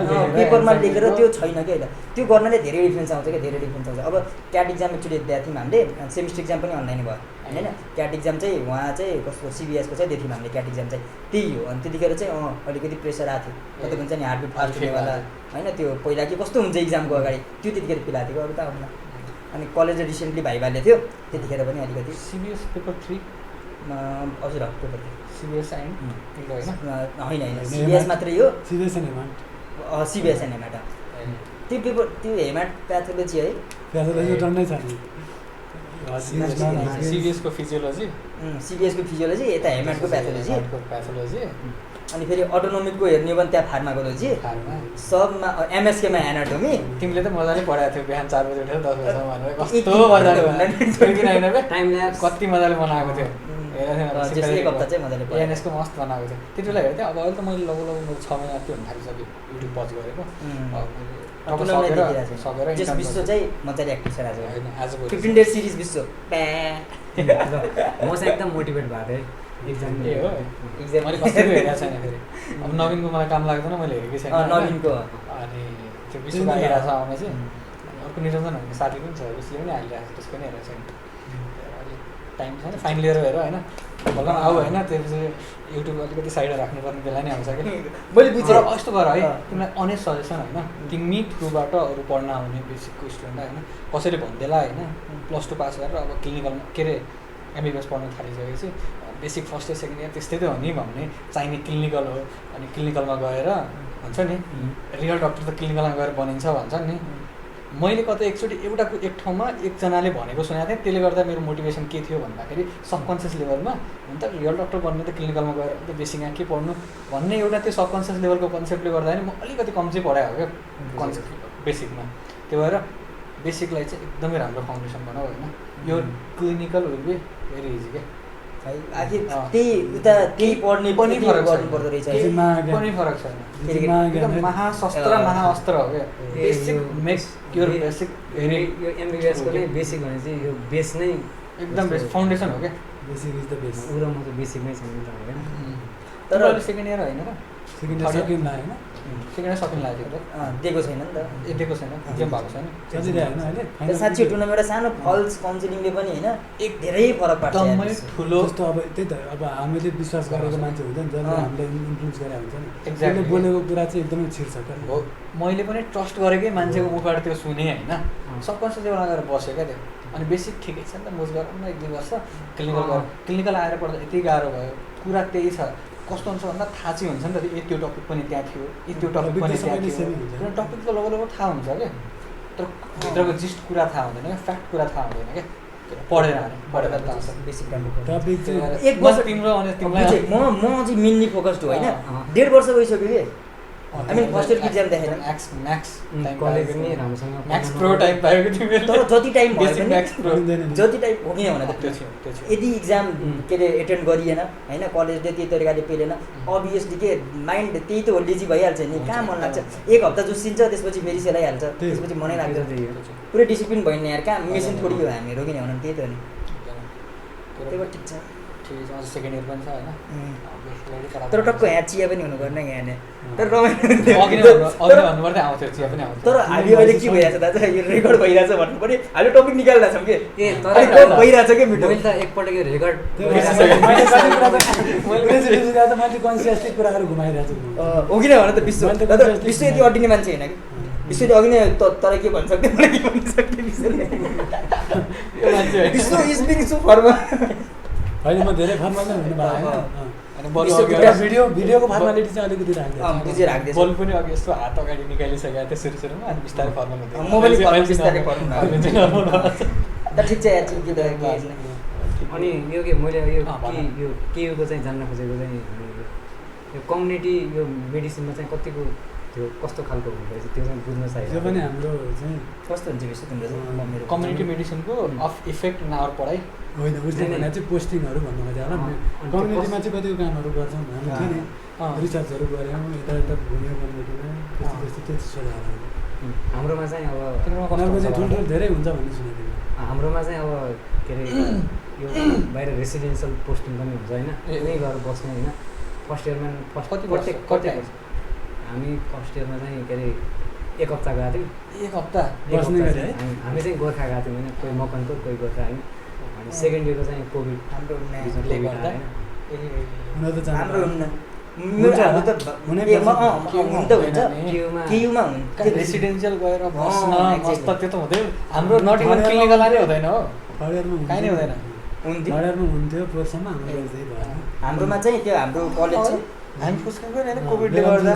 लेखेर त्यो छैन कि होइन त्यो गर्नाले धेरै डिफ्रेन्स आउँछ कि धेरै डिफ्रेन्स आउँछ अब क्याट एक्जाम एक्चुली दिएको थियौँ हामीले सेमिस्टर एक्जाम पनि अनलाइन भयो होइन क्याट एक्जाम चाहिँ उहाँ चाहिँ कस्तो सिबिएसको चाहिँ दिएको थियौँ हामीले क्याट एक्जाम चाहिँ त्यही हो अनि त्यतिखेर चाहिँ अलिकति प्रेसर आएको थियो कति हुन्छ नि हार्टबिट फास्ट हुनेवाला होइन त्यो पहिला के कस्तो हुन्छ एक्जामको अगाडि त्यो त्यतिखेर फिल आएको थियो अरू त आउँदैन अनि कलेजले रिसेन्टली भाइभाले थियो त्यतिखेर पनि अलिकति सिबिएस पेपर 3 हजुर पेपर 3 सिबिएस एन्ड होइन सिबिएस मात्रै हो सिबिएस एन्ड हेमाट सिबिएस एन्ड हेमाट त्यो पेपर त्यो हेमाट प्याथोलोजी है प्याथोलोजी टन्नै छ नि सिबिएसको फिजियोलोजी सिबिएसको फिजियोलोजी यता हेमाटको प्याथोलोजी अनि फेरि अटोनोमिकको हेर्ने हो भने त्यहाँ फार्माकोलोजी सबमा एमएसकेमा एनाटोमी तिमीले त मजाले पढाएको थियो बिहान 4 बजे उठेर 10 बजीसम्म भनेर कस्तो मजाले टाइम ल्याप्स कति मजाले बनाएको थियो एक हप्ता चाहिँ मजाले एएनएसको मस्त बनाएको थियो त्यति बेला हेर्थेँ अब अहिले त मैले लगभग मेरो 6 महिना के हुन थालिसक्यो युट्युब पज गरेको विश्व चाहिँ मजाले एक्टिभ छ आज 15 डेज सिरिज विश्व म चाहिँ एकदम मोटिभेट भएको थिएँ एक्जाम हो एक्जाम मैले कसैको हेरेको छैन फेरि अब नवीनको मलाई काम लाग्दैन मैले हेरेकै छैन नवीनको अनि त्यो विश्वको आइरहेको छ आउने चाहिँ अर्को निरञ्जन भन्ने साथी पनि छ उसले पनि हालिरहेको छ त्यसको पनि हेरेको छैन टाइम छैन फाइन लिएर हेर होइन भर्खर आऊ होइन त्यसपछि युट्युब अलिकति साइडमा राख्नुपर्ने बेला नै आउँछ कि मैले बुझेँ यस्तो गर है तिमीलाई अनेस्ट सजेसन होइन तिमी थ्रुबाट अरू पढ्न आउने बेसिकको स्टुडेन्ट होइन कसैले भनिदिएला होइन प्लस 2 पास गरेर अब क्लिनिकलमा के अरे एमबिबिएस पढ्न थालिसकेपछि basic first year second year त्यस्तै त हो नि भन्ने चाहिने क्लिनिकल हो अनि क्लिनिकलमा गएर भन्छ नि रियल डक्टर त क्लिनिकलमा गएर बनिन्छ भन्छ नि मैले कतै एकचोटि एक ठाउँमा एकजनाले भनेको सुनेको थिएँ त्यसले गर्दा मेरो मोटिभेसन के थियो भन्दाखेरि सबकन्सियस लेभलमा हुन त रियल डक्टर बन्ने त क्लिनिकलमा गएर त बेसिक यहाँ के पढ्नु भन्ने एउटा त्यो सबकन्सियस लेभलको कन्सेप्टले गर्दाखेरि म अलिकति कम चाहिँ पढाएको क्या कन्सेप्ट बेसिकमा त्यो भएर बेसिकलाई चाहिँ एकदमै राम्रो फाउन्डेसन बनाऊ होइन यो clinical will be very easy क्या आखिर त्यही उता त्यही पढ्ने पनि गर्नुपर्दो रहेछ कुनै फरक छैन एकदम महाशस्त्र महाअस्त्र हो क्या बेसिक मेक्स योर बेसिक यो एमबिबिएसको नै बेसिक भने चाहिँ यो बेस नै एकदम बेसिक फाउन्डेसन हो क्या बेसिक इज द बेस ऊ र म त बेसिक नै छैन त होइन तर अहिले सेकेन्ड इयर होइन र सेकेन्ड इयर सकिन ला होइन सेकेन्ड इयर सकिन लाग्यो त दिएको छैन नि त दिएको छैन एक्जाम भएको छैन सजिरहेको होइन अहिले साँच्चै टुर्नामेन्ट एउटा सानो फल्स काउन्सिलिङले पनि होइन एक धेरै फरक पार्छ एकदमै ठुलो जस्तो अब त्यही त अब हामीले विश्वास गरेको मान्छे हुन्छ नि जसले हामीले इन्फ्लुएन्स गरेर हुन्छ नि एक्ज्याक्टली बोलेको कुरा चाहिँ एकदमै छिर्छ क्या हो मैले पनि ट्रस्ट गरेकै मान्छेको मुखबाट त्यो सुने होइन सबकन्सियस लेभलमा गएर बसेँ क्या त्यो अनि बेसिक ठिकै छ नि त मोज गरौँ न 1-2 वर्ष क्लिनिकल आएर पढ्दा यति गाह्रो भयो कुरा त्यही छ कस्तो हुन्छ भन्दा थाहा चाहिँ हुन्छ नि त त्यो टपिक पनि त्यहाँ थियो त्यो टपिक पनि त्यहाँ थियो टपिक त लगभग थाहा हुन्छ क्या तर भित्रको जिस्ट कुरा थाहा हुँदैन क्या फ्याक्ट कुरा थाहा हुँदैन क्या पढेर बेसिक टपिक एक वर्ष तिम्रो अनि तिमीलाई म अझै मेनली फोकस्ड हो होइन 1.5 वर्ष गइसक्यो कि हामी फर्स्ट इयर एक्जाम देखेन म्याक्स कलेज नै राम्रोसँग म्याक्स प्रो टाइम पायो कि तिमीले तर जति टाइम भयो पनि म्याक्स प्रो जति टाइम हो कि भने त यदि एक्जाम के अरे एटेन्ड गरिएन होइन कलेजले त्यही तरिकाले पेलेन अभियसली के माइन्ड त्यही त हो लेजी भइहाल्छ नि कहाँ मन लाग्छ एक हप्ता जोसिन्छ त्यसपछि फेरि सेलाइहाल्छ त्यसपछि मनै लाग्छ पुरै डिसिप्लिन भएन यार कहाँ मेसिन थोडी हो हामीहरू किन भने त्यही त हो नि त्यही भएर ठिक छ ठिकै छ अझ सेकेन्ड इयर पनि छ होइन तर टक्क यहाँ चिया पनि हुनु पर्ने यहाँ नि तर रमाइलो अघि नै भन्नुपर्दै आउँथ्यो चिया पनि आउँथ्यो तर हामी अहिले के भइरहेछ दाजु यो रेकर्ड भइरहेछ भन्नु पनि हामीले टपिक निकालिरहेको छौँ कि ए तर भइरहेछ कि मिठो मैले त एकपल्ट यो रेकर्ड मान्छे कन्सियसली कुराहरू घुमाइरहेको छु हो कि भने त विश्व विश्व यति अड्डिने मान्छे होइन कि विश्वले अघि नै तर के भन्न सक्ने मलाई के भन्न सक्ने विश्व इज बिङ सो फर्मल होइन म धेरै फर्मल नै हुनु भएको अनि बरु भिडियोको फर्मालिटी चाहिँ अलिकति राख्दै बुझी राख्दैछ बल पनि अघि यस्तो हात अगाडि निकालिसकेको थियो सुरु सुरुमा अनि बिस्तारै फर्मल हुँदै म पनि बिस्तारै फर्मल त ठिक छ यार चिन्की त के अनि यो के मैले यो केयुको चाहिँ जान्न खोजेको चाहिँ यो कम्युनिटी यो मेडिसिनमा चाहिँ कतिको त्यो कस्तो खालको हुँदैछ त्यो चाहिँ बुझ्न चाहियो त्यो पनि हाम्रो चाहिँ कस्तो हुन्छ विश्व तिम्रो चाहिँ मेरो कम्युनिटी मेडिसिनको अफ इफेक्ट इन आवर पढाइ होइन उसले भने चाहिँ पोस्टिङहरू भन्नु खोजेँ होला कम्युनिटीमा चाहिँ कतिको कामहरू गर्छौँ हामी थियो नि रिसर्चहरू गऱ्यौँ यता घुम्यौँ कम्युनिटीमा त्यस्तो त्यस्तो त्यस्तो सोधेर हाम्रोमा चाहिँ अब उनीहरूको चाहिँ ठुल्ठुलो धेरै हुन्छ भन्ने सुनेको थिएँ हाम्रोमा चाहिँ अब के अरे यो बाहिर रेसिडेन्सियल पोस्टिङ पनि हुन्छ होइन यहीँ गएर बस्ने होइन फर्स्ट इयरमा कति हामी फर्स्ट इयरमा चाहिँ के अरे एक हप्ता गएको थियौँ एक हप्ता बस्ने गरी है हामी चाहिँ गोर्खा गएको थियौँ होइन कोही मकनपुर कोही गोर्खा होइन अनि सेकेन्ड इयरको चाहिँ कोभिड हाम्रो ले गर्दा उनीहरू त हाम्रो जान्छ मेरो हाम्रो त हुनै हुन त हुन्छ केयुमा हुन्छ रेसिडेन्सियल गएर बस्न कस्तो त्यो त हुँदैन हाम्रो नट इभन क्लिनिकल नै हुँदैन हो थर्ड कहीँ नै हुँदैन हुन्थ्यो इयरमा हुन्थ्यो फोरसम्म हाम्रो त्यही भयो हाम्रोमा चाहिँ त्यो हाम्रो कलेज चाहिँ हामी फुस्का गयो होइन कोभिडले गर्दा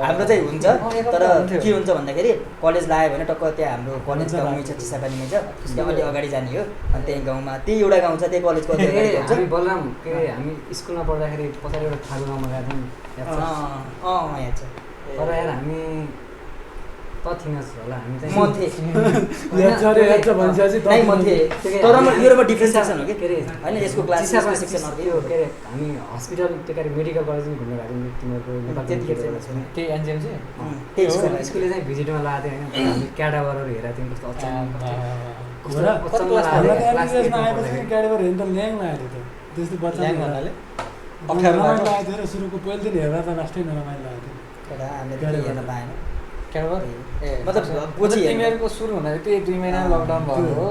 हाम्रो चाहिँ हुन्छ तर के हुन्छ भन्दाखेरि कलेज लाग्यो भने टक्क त्यहाँ हाम्रो कलेज गाउँमै छ चिसापानीमै छ त्यहाँ अलि अगाडि जाने हो अनि त्यही गाउँमा त्यही एउटा गाउँ छ त्यही कलेजको अलि अगाडि हुन्छ हामी बलराम के अरे हामी स्कुलमा पढ्दाखेरि पछाडि एउटा ठाडो गाउँमा गएको थियौँ यहाँ छ तर यार हामी त थिइनस् होला हामी चाहिँ म थिएँ याद छ भनिसकेपछि नै म थिएँ तर मेरोमा डिफ्रेन्ट सेक्सन हो कि के अरे होइन यसको क्लास सेक्सन यो के अरे हामी हस्पिटल त्यो के अरे मेडिकल कलेज पनि घुम्न गएको थियौँ तिमीहरूको नेपाल त्यतिखेर चाहिँ त्यही एनजिएमसी त्यही स्कुल स्कुलले चाहिँ भिजिटमा लगाएको थियो होइन हामी क्याडावरहरू हेरेको थियौँ कस्तो आएपछि गाडीबाट हेर्नु त ल्याङ लागेको थियो त्यस्तो बच्चा भन्नाले रमाइलो लागेको थियो र सुरुको पहिलो दिन हेर्दा त लास्टै नरमाइलो लागेको थियो हामीले हेर्न पाएन मतलब पछि तिमीहरूको सुरु हुँदाखेरि त्यही 2 महिना लकडाउन भएको हो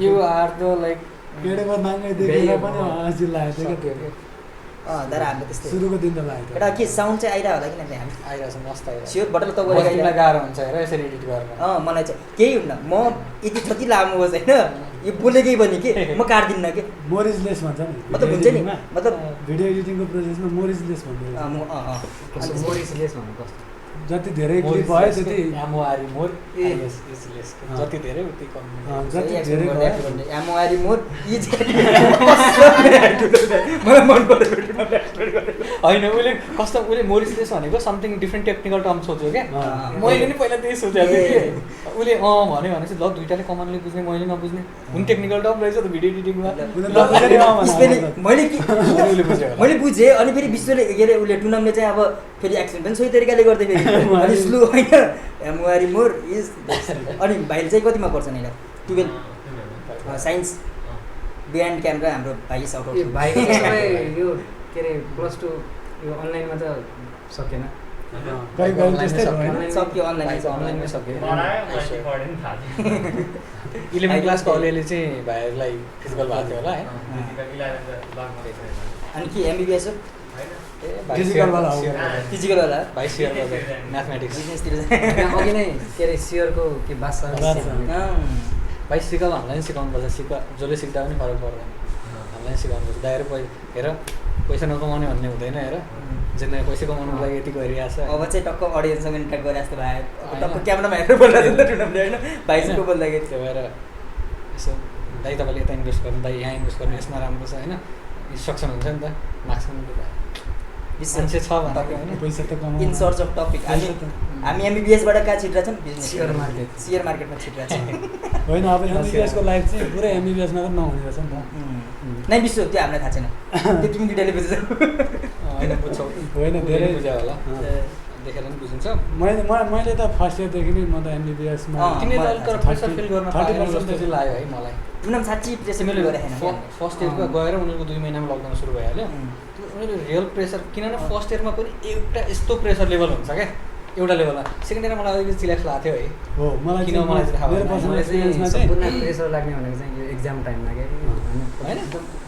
यु आर द लाइक गेडेमा नाङ्गै देखेर पनि हँसी लागेको थियो क्या तर हाम्रो त्यस्तै सुरुको दिन त लागेको एउटा के साउन्ड चाहिँ आइरहेको होला किनभने हामी आइरहेछ मस्त आइरहेछ स्योर बटल त तिमीलाई गाह्रो हुन्छ हेर यसरी एडिट गर्न मलाई चाहिँ केही हुन्न म यति जति लामो होस् होइन यो बोलेकै पनि के म काट्दिनँ कि मोरिजलेस भन्छ नि मतलब हुन्छ नि मतलब भिडियो एडिटिङको प्रोसेसमा मोरिजलेस भन्दै मोरिसलेस भन्नु कस्तो जति धेरै क्लिप भयो त्यति एमओआरई मोर एसलेस जति धेरै उति कम जति धेरै भयो एमओआरई मोर मलाई मन पर्यो होइन उसले कस्तो उसले मोरिसलेस भनेको समथिङ डिफ्रेन्ट टेक्निकल टर्म सोच्यो क्या मैले नि पहिला त्यही सोचेको थिएँ कि उसले भन्यो भनेपछि ल दुइटाले कमनली बुझ्ने मैले नबुझ्ने हुन टेक्निकल टर्म रहेछ त भिडियो एडिटिङमा मैले बुझेँ अनि फेरि विश्वले के अरे उसले टुनमले चाहिँ अब फेरि एक्सन पनि सही तरिकाले गर्दै फेरि अनि स्लो होइन एमओआरई मोर इज अनि भाइले चाहिँ कतिमा पर्छ नि 12 साइन्स बिहाइन्ड क्यामेरा हाम्रो भाइ साउट भाइको यो के अरे +2 यो अनलाइनमा त सकेन सक्यो अनलाइनमै सक्यो 11 क्लासको अलिअलि चाहिँ भाइहरूलाई फिजिकल भएको थियो होला है अनि के एमबिबिएस हो फिजिकलवाला भाइ सियर म्याथमेटिक्स बिजनेसतिर अघि नै के अरे सियरको के बासा भाइ सिकाउनु हामीलाई पनि सिकाउनुपर्छ जसले सिक्दा पनि फरक पर्दैन हामीलाई सिकाउनुपर्छ दाइहरू हेर पैसा नकमाउने भन्ने हुँदैन हेर जिन्दगी पैसा कमाउनुको लागि यति गरिरहेको छ अब चाहिँ टक्क अडियन्ससँग इन्ट्याक्ट गरे जस्तो भयो टक्क क्यामेरामा हेरेर बोल्दा त टुनमले होइन भाइसितको बोल्दाखेरि त्यो भएर यसो दाइ तपाईँले यता इन्भेस्ट गर्नु दाइ यहाँ इन्भेस्ट गर्नु यसमा राम्रो छ होइन सक्सन हुन्छ नि त मार्क्स मान्छे छ भन्दाखेरि होइन पैसा त कमाउनु इन सर्च अफ टपिक हामी एमबिबिएसबाट कहाँ छिट्रा छौँ बिजनेस सेयर मार्केटमा छिट्रा छौँ होइन अब एमबिबिएसको लाइफ चाहिँ पुरै एमबिबिएसमा त नहुने रहेछ नि त नै विश्व त्यो हामीलाई थाहा छैन त्यो तिमी दुइटाले बुझ्छौ होइन बुझ्छौ होइन धेरै बुझ्यो होला देखेर नि बुझिन्छ। मैले त फर्स्ट इयरदेखि नै म त एमबिबिएसमा तिमीले अलिक तर प्रेसर फिल गर्न 30% पाएन जस्तो चाहिँ लाग्यो है मलाई। उनीहरू साँच्ची प्रेसर तिमीले गरेको छैन फर्स्ट इयरमा गएर उनीहरूको 2 महिनामा लकडाउन सुरु भइहाल्यो। उनीहरू रियल प्रेसर किनभने फर्स्ट इयरमा पनि एउटा यस्तो प्रेसर लेभल हुन्छ क्या एउटा लेभलमा। सेकेन्ड इयरमा मलाई अलिकति चिलाक्स लाग्थ्यो है। हो मलाई किन मलाई चाहिँ थाहा मेरो भएन। पर्सनल मलाई एक्सपिरियन्समा चाहिँ चाहिँ सम्पूर्ण प्रेसर लाग्ने भनेको चाहिँ यो एक्जाम टाइममा क्या होइन?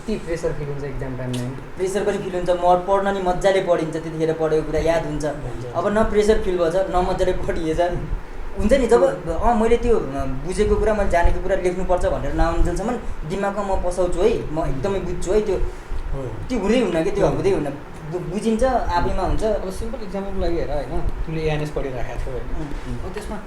यति प्रेसर फिल हुन्छ एक्जाम टाइममा प्रेसर पनि फिल हुन्छ पढ्न नि मजाले पढिन्छ त्यतिखेर पढेको कुरा याद हुन्छ अब न प्रेसर फिल भएछ न मजाले पढिएछ हुन्छ नि जब मैले त्यो बुझेको कुरा मैले जानेको कुरा लेख्नुपर्छ भनेर नआउन्जेलसम्म दिमागमा म पसाउँछु है म एकदमै बुझ्छु है त्यो हुँदै हुन्न कि त्यो हुँदै हुन्न बुझिन्छ आफैमा हुन्छ। अब सिम्पल इक्जाम्पलको लागि हेर होइन तिमीले एएनएस पढिरहेको थियो होइन अब त्यसमा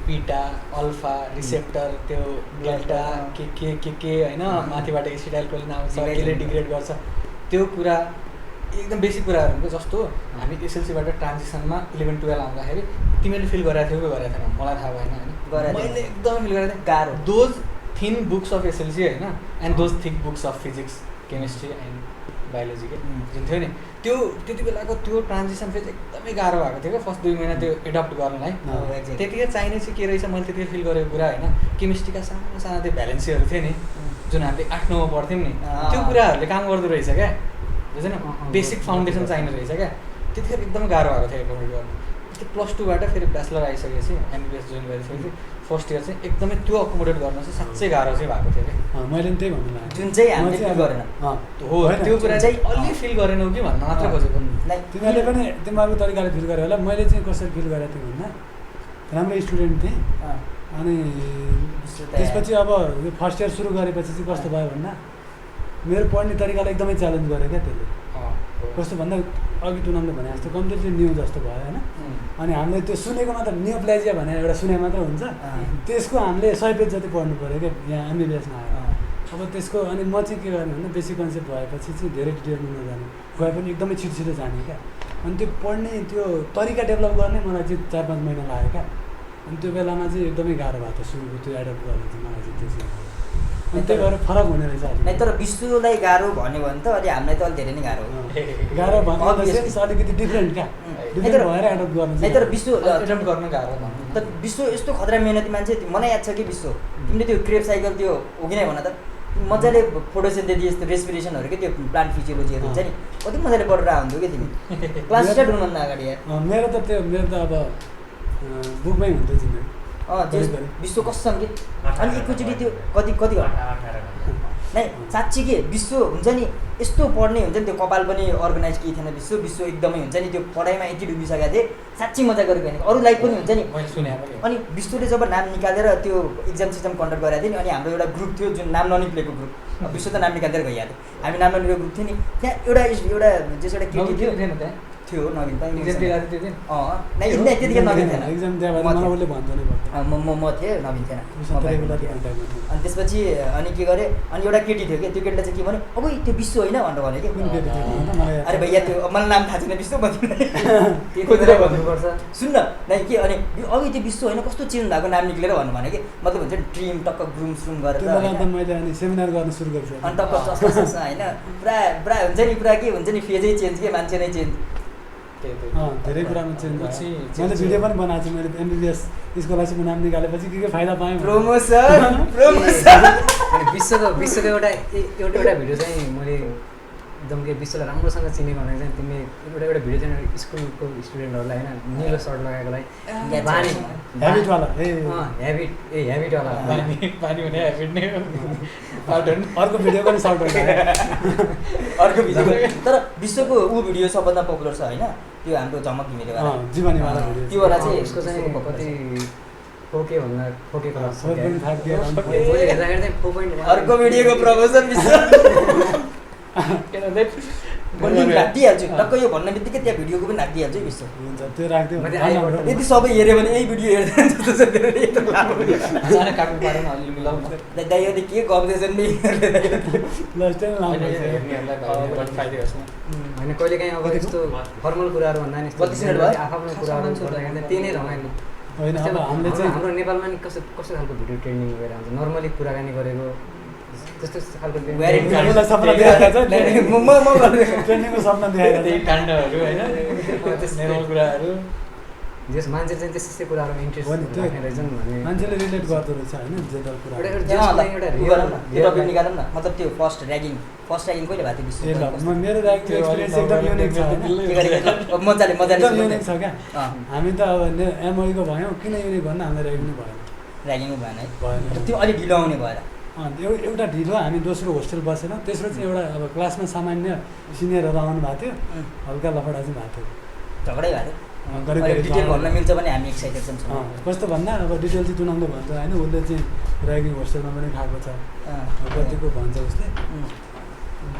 बिटा अल्फा रिसेप्टर त्यो डेल्टा के होइन माथिबाट एसिटाइल कोलिन आउँछ केले डिग्रेड गर्छ त्यो कुरा एकदम बेसिक कुराहरू हुन्छ। जस्तो हामी एसएलसीबाट ट्रान्जिसनमा 11-12 आउँदाखेरि तिमीले फिल गरेको थियौ कि गरेको थिएन मलाई थाहा भएन होइन मैले एकदमै फिल गरेको थिएँ गाह्रो those thin books of SLC होइन and those thick books of physics chemistry and biology के जुन थियो नि त्यो त्यति बेलाको त्यो ट्रान्जिसन फेज एकदमै गाह्रो भएको थियो क्या फर्स्ट 2 महिना त्यो एडप्ट गर्नलाई। त्यतिखेर चाहिने चाहिँ के रहेछ मैले त्यतिखेर फिल गरेको कुरा होइन केमिस्ट्रीका सानो सानो त्यो भ्यालेन्सीहरू थियो नि जुन हामीले 8-9मा पढ्थ्यौँ नि त्यो कुराहरूले काम गर्दो रहेछ क्या बुझेन बेसिक फाउन्डेसन चाहिने रहेछ क्या त्यतिखेर एकदमै गाह्रो भएको थियो एकोमोडेट गर्नु। त्यो +2बाट फेरि ब्याचलर आइसकेपछि एमबिबिएस जोइन गरिसकेपछि फर्स्ट इयर चाहिँ एकदमै त्यो अकोमोडेट गर्न चाहिँ साँच्चै गाह्रो चाहिँ भएको थियो क्या। मैले पनि त्यही भन्नु लाग्यो जुन चाहिँ हामीले फिल गरेन हो त्यो कुरा चाहिँ अलि फिल गरेनौ कि भन्न मात्र खोजेको। तिमीहरूले पनि तिमीहरूको तरिकाले फिल गर्यो होला मैले चाहिँ कसरी फिल गरेको थिएँ भन्दा राम्रो स्टुडेन्ट थिएँ अनि त्यसपछि अब यो फर्स्ट इयर सुरु गरेपछि चाहिँ कस्तो भयो भन्दा मेरो पढ्ने तरिकालाई एकदमै च्यालेन्ज गर्यो क्या त्यसले कस्तो भन्दा अघि टुनामले भने जस्तो कम्प्लिटली न्यू जस्तो भयो होइन अनि हामीले त्यो सुनेको मात्र नियोप्लाजिया भनेर एउटा सुने मात्र हुन्छ त्यसको हामीले 100 पेज जति पढ्नु पऱ्यो क्या यहाँ एमबिबिएसमा आयो अब त्यसको अनि म चाहिँ के गर्ने भन्दा बेसिक कन्सेप्ट भएपछि चाहिँ धेरै डिटेलमा नजाने गए पनि एकदमै छिटो जाने क्या अनि त्यो पढ्ने त्यो तरिका डेभलप गर्ने मलाई चाहिँ 4-5 महिना लाग्यो क्या अनि त्यो बेलामा चाहिँ एकदमै गाह्रो भएको थियो सुरुको त्यो एडप्ट गर्ने चाहिँ मलाई चाहिँ त्यो चाहिँ अनि त्यही भएर फरक हुने रहेछ नै तर विश्वलाई गाह्रो भन्यो भने त अलि हामीलाई त अलि धेरै नै गाह्रो हो गाह्रो भन्दा अलिकति डिफ्रेन्ट क्या डिफ्रेन्ट भएर एडप्ट गर्नु नै तर विश्व एडप्ट गर्न गाह्रो भन्नु त विश्व यस्तो खतरा मेहनती मान्छे मलाई याद छ कि विश्व तिमीले त्यो क्रेब साइकल त्यो हो कि नै भन त मजाले फोटोसिन्थेसिस रेस्पिरेसनहरू के त्यो प्लान्ट फिजियोलोजीहरू हुन्छ नि कति मजाले पढेर आउँथ्यो कि तिमी क्लास स्टार्ट हुनुभन्दा अगाडि मेरो त अब बुकमै हुन्थ्यो जिन्दगी विश्व कसम कि अनि एकैचोटि त्यो कति नै साँच्ची के विश्व हुन्छ नि यस्तो पढ्ने हुन्छ नि त्यो कपाल पनि अर्गनाइज केही थिएन विश्व एकदमै हुन्छ नि त्यो पढाइमा यति डुबिसकेको थिएँ साँच्ची मजा गरेको होइन अरू लाइफ पनि हुन्छ नि अनि विश्वले जब नाम निकालेर त्यो इक्जाम सिस्टम कन्डक्ट गरेको थियो नि अनि हाम्रो एउटा ग्रुप थियो जुन नाम ननिक्लेको ग्रुप विश्व त नाम निकालेर गइहाल्यो हामी नाम ननिक्लेको ग्रुप थियो नि त्यहाँ एउटा जस एउटा केटी थियो नवीन पनि त्यतिखेर नवीन थिएन म थिएँ नवीन थिएन अनि त्यसपछि अनि के गरेँ अनि एउटा केटी थियो कि त्यो केटीलाई चाहिँ के भन्यो अब त्यो विश्व होइन भनेर भन्यो कि अरे भैया त्यो मलाई नाम थाहा छैन विश्व भन्नुपर्छ सुन्न नै के अनि अघि त्यो विश्व होइन कस्तो चेन्ज भएको नाम निक्लेर भन्नु भने कि मतलब हुन्छ नि ड्रिम टक्क ग्रुम स्रुम गरेर मैले अनि सेमिनार गर्न सुरु गरेँ अनि टक्क चस्मा होइन पुरा हुन्छ नि पुरा के हुन्छ नि फेजै चेन्ज के मान्छे नै चेन्ज धेरै कुरामा चेन्ज मैले भिडियो पनि बनाएको छु मैले एमबिबिएस स्कलरसिपमा नाम निकालेपछि के फाइदा पाएँ प्रमोसन विश्वको एउटा भिडियो चाहिँ मैले एकदम के विश्वलाई राम्रोसँग चिने भनेको चाहिँ तिमीले एउटा भिडियो चाहिँ स्कुलको स्टुडेन्टहरूलाई होइन निलो सर्ट लगाएकोलाई ह्याबिटवाला अर्को भिडियो पनि सर्ट अर्को भिडियो तर विश्वको ऊ भिडियो सबभन्दा पपुलर छ होइन त्यो हाम्रो झमक घिमिरेवाला जीवनीवाला त्योवाला चाहिँ उसको चाहिँ कति फोकेको अर्को भिडियोको प्रमोसन विश्व राखिदिइहाल्छु टक्क यो भन्ने बित्तिकै त्यहाँ भिडियोको पनि राखिदिइहाल्छु विश्व हुन्छ त्यो राख्दियो यदि सबै हेऱ्यो भने यही भिडियो हेर्दैन जस्तो छ दाइ यो के गर्दैछन् नि होइन कहिलेकाहीँ अब यस्तो फर्मल कुराहरू भन्दा नि आफ्नो कुराहरू गर्दाखेरि त्यही नै रमाइलो होइन अब हामीले चाहिँ हाम्रो नेपालमा नि कस्तो खालको भिडियो ट्रेन्डिङ भएर आउँछ नर्मली कुराकानी गरेको त्यस्तो खालको Guarantee हामीलाई सपना देखाएको छ म गर्दिनँ। ट्रेनिङको सपना देखाएको त्यही छ काण्डहरू होइन नर्मल कुराहरू जस मान्छे चाहिँ त्यस्तै कुराहरूमा इन्ट्रेस्ट हो नि, त्यो राख्ने रहेछन् भने मान्छेले रिलेट गर्दो रहेछ होइन जेनरल कुरा एउटा यहाँ ल, एउटा उ गरौँ न, त्यो टपिक निकालौँ न। मतलब त्यो फर्स्ट ऱ्यागिङ कहिले भएको थियो ए ल विश्व? मेरो ऱ्यागिङ एक्सपिरियन्स एकदम युनिक छ होइन के गरेको थियो? मजाले एकदम सुन्नु युनिक छ क्या अँ, हामी त अब एमआईको भयौँ किन युनिक भन्दा हामीलाई ऱ्यागिङ भएन ऱ्यागिङै भएन है। भएन त्यो अलिक ढिलो आउने भएर एउटा ढिलो हामी दोस्रो होस्टेल बसेन तेस्रो चाहिँ एउटा अब क्लासमा सामान्य सिनियरहरू आउनु भएको थियो हल्का लफडा चाहिँ भएको थियो झगडै भएको थियो। गरी अलिक गरी डिटेल जाउँ। भन्न मिल्छ भने हामी एक्साइटेड छौँ। कस्तो भन्दा अब डिटेल चाहिँ तुनाउँदै भन्छ होइन उसले चाहिँ ऱ्यागिङ होस्टेलमा पनि खाएको छ कतिको भन्छ उसले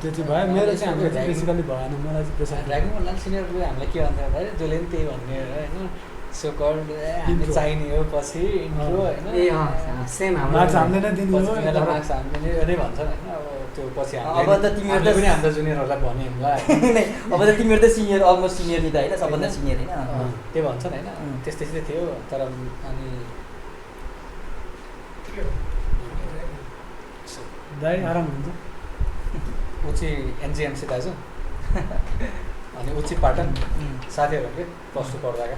त्यो चाहिँ भयो मेरो चाहिँ हाम्रो चाहिँ बेसिकली भएन मलाई चाहिँ प्रेसर ऱ्यागिङ भन्दा सिनियरले हामीलाई के भन्थ्यो भन्दाखेरि जसले पनि त्यही भन्ने होइन सो कल्ड हामी Intro. चाहिने हो पछि इन्ट्रो होइन ए सेम हाम्रो मार्क्स हामीले नै दिने पछि हो तिमीहरूलाई मार्क्स हामीले नै भन्छन् होइन अब त्यो पछि अब त तिमीहरू हामीले त- पनि हाम्रो जुनियरहरूलाई भन्यो हामीलाई अब त तिमीहरू त सिनियर अलमोस्ट सिनियर नि त होइन सबभन्दा सिनियर होइन त्यही भन्छन् होइन अँ। त्यस्तै चाहिँ थियो तर अनि दाइ आराम हुन्छ उची एनजिएमसी दाजु अनि उची पाटन साथीहरू के प्लस टू पढ्दाका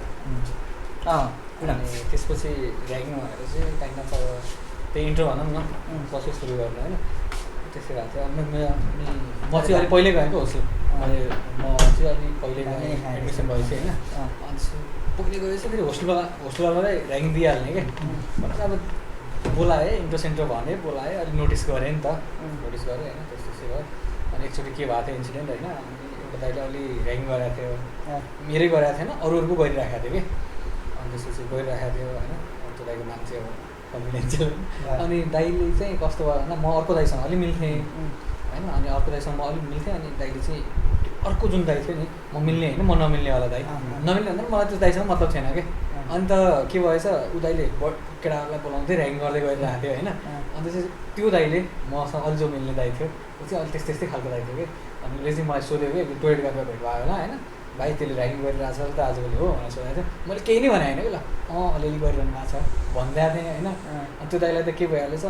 किन अनि त्यसपछि ऱ्यागिङ भनेर चाहिँ काइन्ड अफ त्यही इन्ट्रो भनौँ न पछि सुरु गर्नु होइन त्यसै भएको थियो अनि म चाहिँ अलिक पहिले गएको होस्टेल अनि म चाहिँ अलिक पहिले गएँ एडमिसन भएपछि होइन अनि पहिले गएपछि फेरि होस्टेलवालालाई ऱ्यागिङ दिइहाल्ने क्या भनेर अब बोलाएँ इन्ट्रो सेन्ट्रो भने बोलाएँ अलिक नोटिस गरेँ नि त नोटिस गरेँ होइन त्यस्तो भयो अनि एकचोटि के भएको थियो इन्सिडेन्ट होइन अनि एउटा दाइले अलि ऱ्यागिङ गरेको थियो मेरै गरेको थिएन अरूहरूको गरिराखेको थियो कि अनि त्यसपछि गइरहेको थियो होइन अनि त्यो दाइको नाम चाहिँ अब कन्फिडेन्सियल अनि दाइले चाहिँ कस्तो भयो भन्दा म अर्को दाइसँग अलिक मिल्थेँ होइन अनि अर्को दाइसँग म अलिक मिल्थेँ अनि दाइले चाहिँ अर्को जुन दाइ थियो नि म मिल्ने होइन म नमिल्नेवाला दाइ नमिल्ने भन्दा मलाई त्यो दाइसँग मतलब थिएन कि अन्त के भएछ ऊ दाइले केटाहरूलाई बोलाउँदै ऱ्यागिङ गर्दै गइरहेको थियो होइन अन्त चाहिँ त्यो दाइले मसँग अलि जो मिल्ने दाइ थियो ऊ चाहिँ अलिक त्यस्तै खालको दाइ थियो कि अनि उसले चाहिँ मलाई सोध्यो कि टोइलेट गएर भेट भयो होला होइन भाइ त्यसले ऱ्यागिङ गरिरहेको छ त आजभोलि हो भनेर सोधेको थियो मैले केही नै भने होइन कि ल अलिअलि गरिरहनु भएको छ भनिदिएको थिएँ होइन अनि त्यो दाइलाई त के भइहालेछ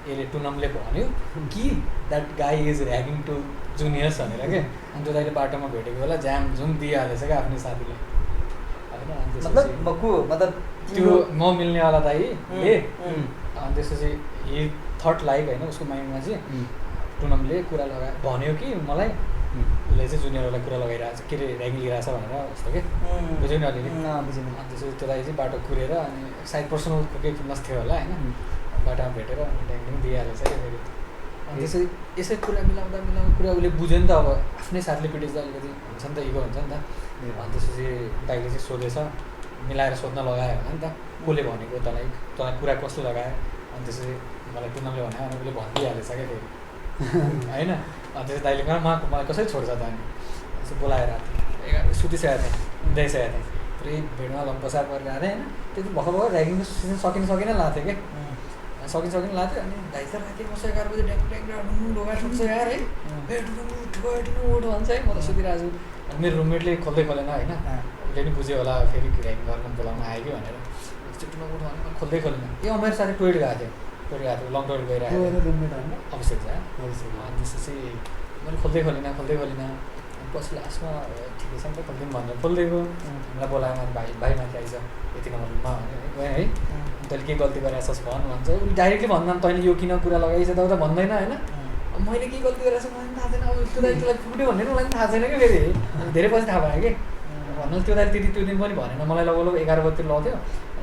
यसले टुनमले भन्यो कि that guy is ragging to juniors भनेर के अनि त्यो दाइले बाटोमा भेटेको बेला ज्याम जुम दिइहालेछ क्या आफ्नो साथीले होइन अनि मतलब त्यो म मिल्नेवाला दाइले अनि त्यसपछि हि थट लाइक होइन उसको माइन्डमा चाहिँ टुनमले कुरा भन्यो कि मलाई उसले चाहिँ जुनियरहरूलाई कुरा लगाइरहेको छ के अरे ऱ्यागिङ लिइरहेछ भनेर जस्तो कि बुझ्यो नि अलिअलि बुझेँ अनि त्यसपछि त्यो दाइ चाहिँ बाटो कुरेर अनि सायद पर्सनल केही फेमस थियो होला होइन बाटोमा भेटेर अनि ऱ्यागिङ दिइहालेछ क्या फेरि अनि त्यसरी यसै कुरा मिलाउँदा कुरा उसले बुझ्यो नि त अब आफ्नै साथले पिटेछ अलिकति हुन्छ नि त इगो हुन्छ नि त अनि त्यसपछि दाइले चाहिँ सोधेछ मिलाएर सोध्न लगायो होला नि त कसले भनेको तँलाई कुरा कसले लगायो अनि त्यसपछि मलाई टुनमले भन्यो अनि उसले भनिदिइहालेछ क्या फेरि होइन अनि त्यसपछि दाइले कहाँ मलाई कसरी छोड्छ त अनि त्यसपछि बोलाएर सुतिसकेको थिएँ उदाइसकेको थिएँ पुरै भिडमा लम्पसार गरेर आएको थिएँ होइन त्यति भर्खर ऱ्यागिङको सिजन सकिन लाग्थ्यो कि सकिन लाग्थ्यो अनि दाइ त राति म 11 बजी ढ्याङ ढोगा ठुक्छ यार है उठ भन्छ है म त सुतिरहेको छु अनि मेरो रुममेटले खोल्दैन होइन उसले नि बुझ्यो होला फेरि ऱ्यागिङ गर्न बोलाउन आयो कि भनेर चुट्टुमा उठ भने खोल्दै खोलेन ए मेरो साथी टोइलेट गएको थियो लङ टोइलेट गइरहेको थियो अभिषेक छ अनि त्यसपछि मैले खोल्दै खोलिनँ पछि लास्टमा ठिकै छ नि त खोल्दै भनेर खोलिदिएको हामीलाई बोलायो माथि भाइ माथि आइज यति नम्बर रुममा भने है तैँले के गल्ती गरेको छस् भन्छ उसले डाइरेक्टली भन्दा तैँले यो किन कुरा लगाइछ त उता भन्दैन होइन मैले के गल्ती गरेको छु मलाई थाहा छैन अब त्यो दाइ त्यसलाई फुट्यो भन्ने मलाई थाहा छैन क्या फेरि धेरै पछि थाहा भयो कि भन्नु त्यो दाइ त्यति त्यो दिन पनि भनेन मलाई लगभग 11 बजीतिर लग्थ्यो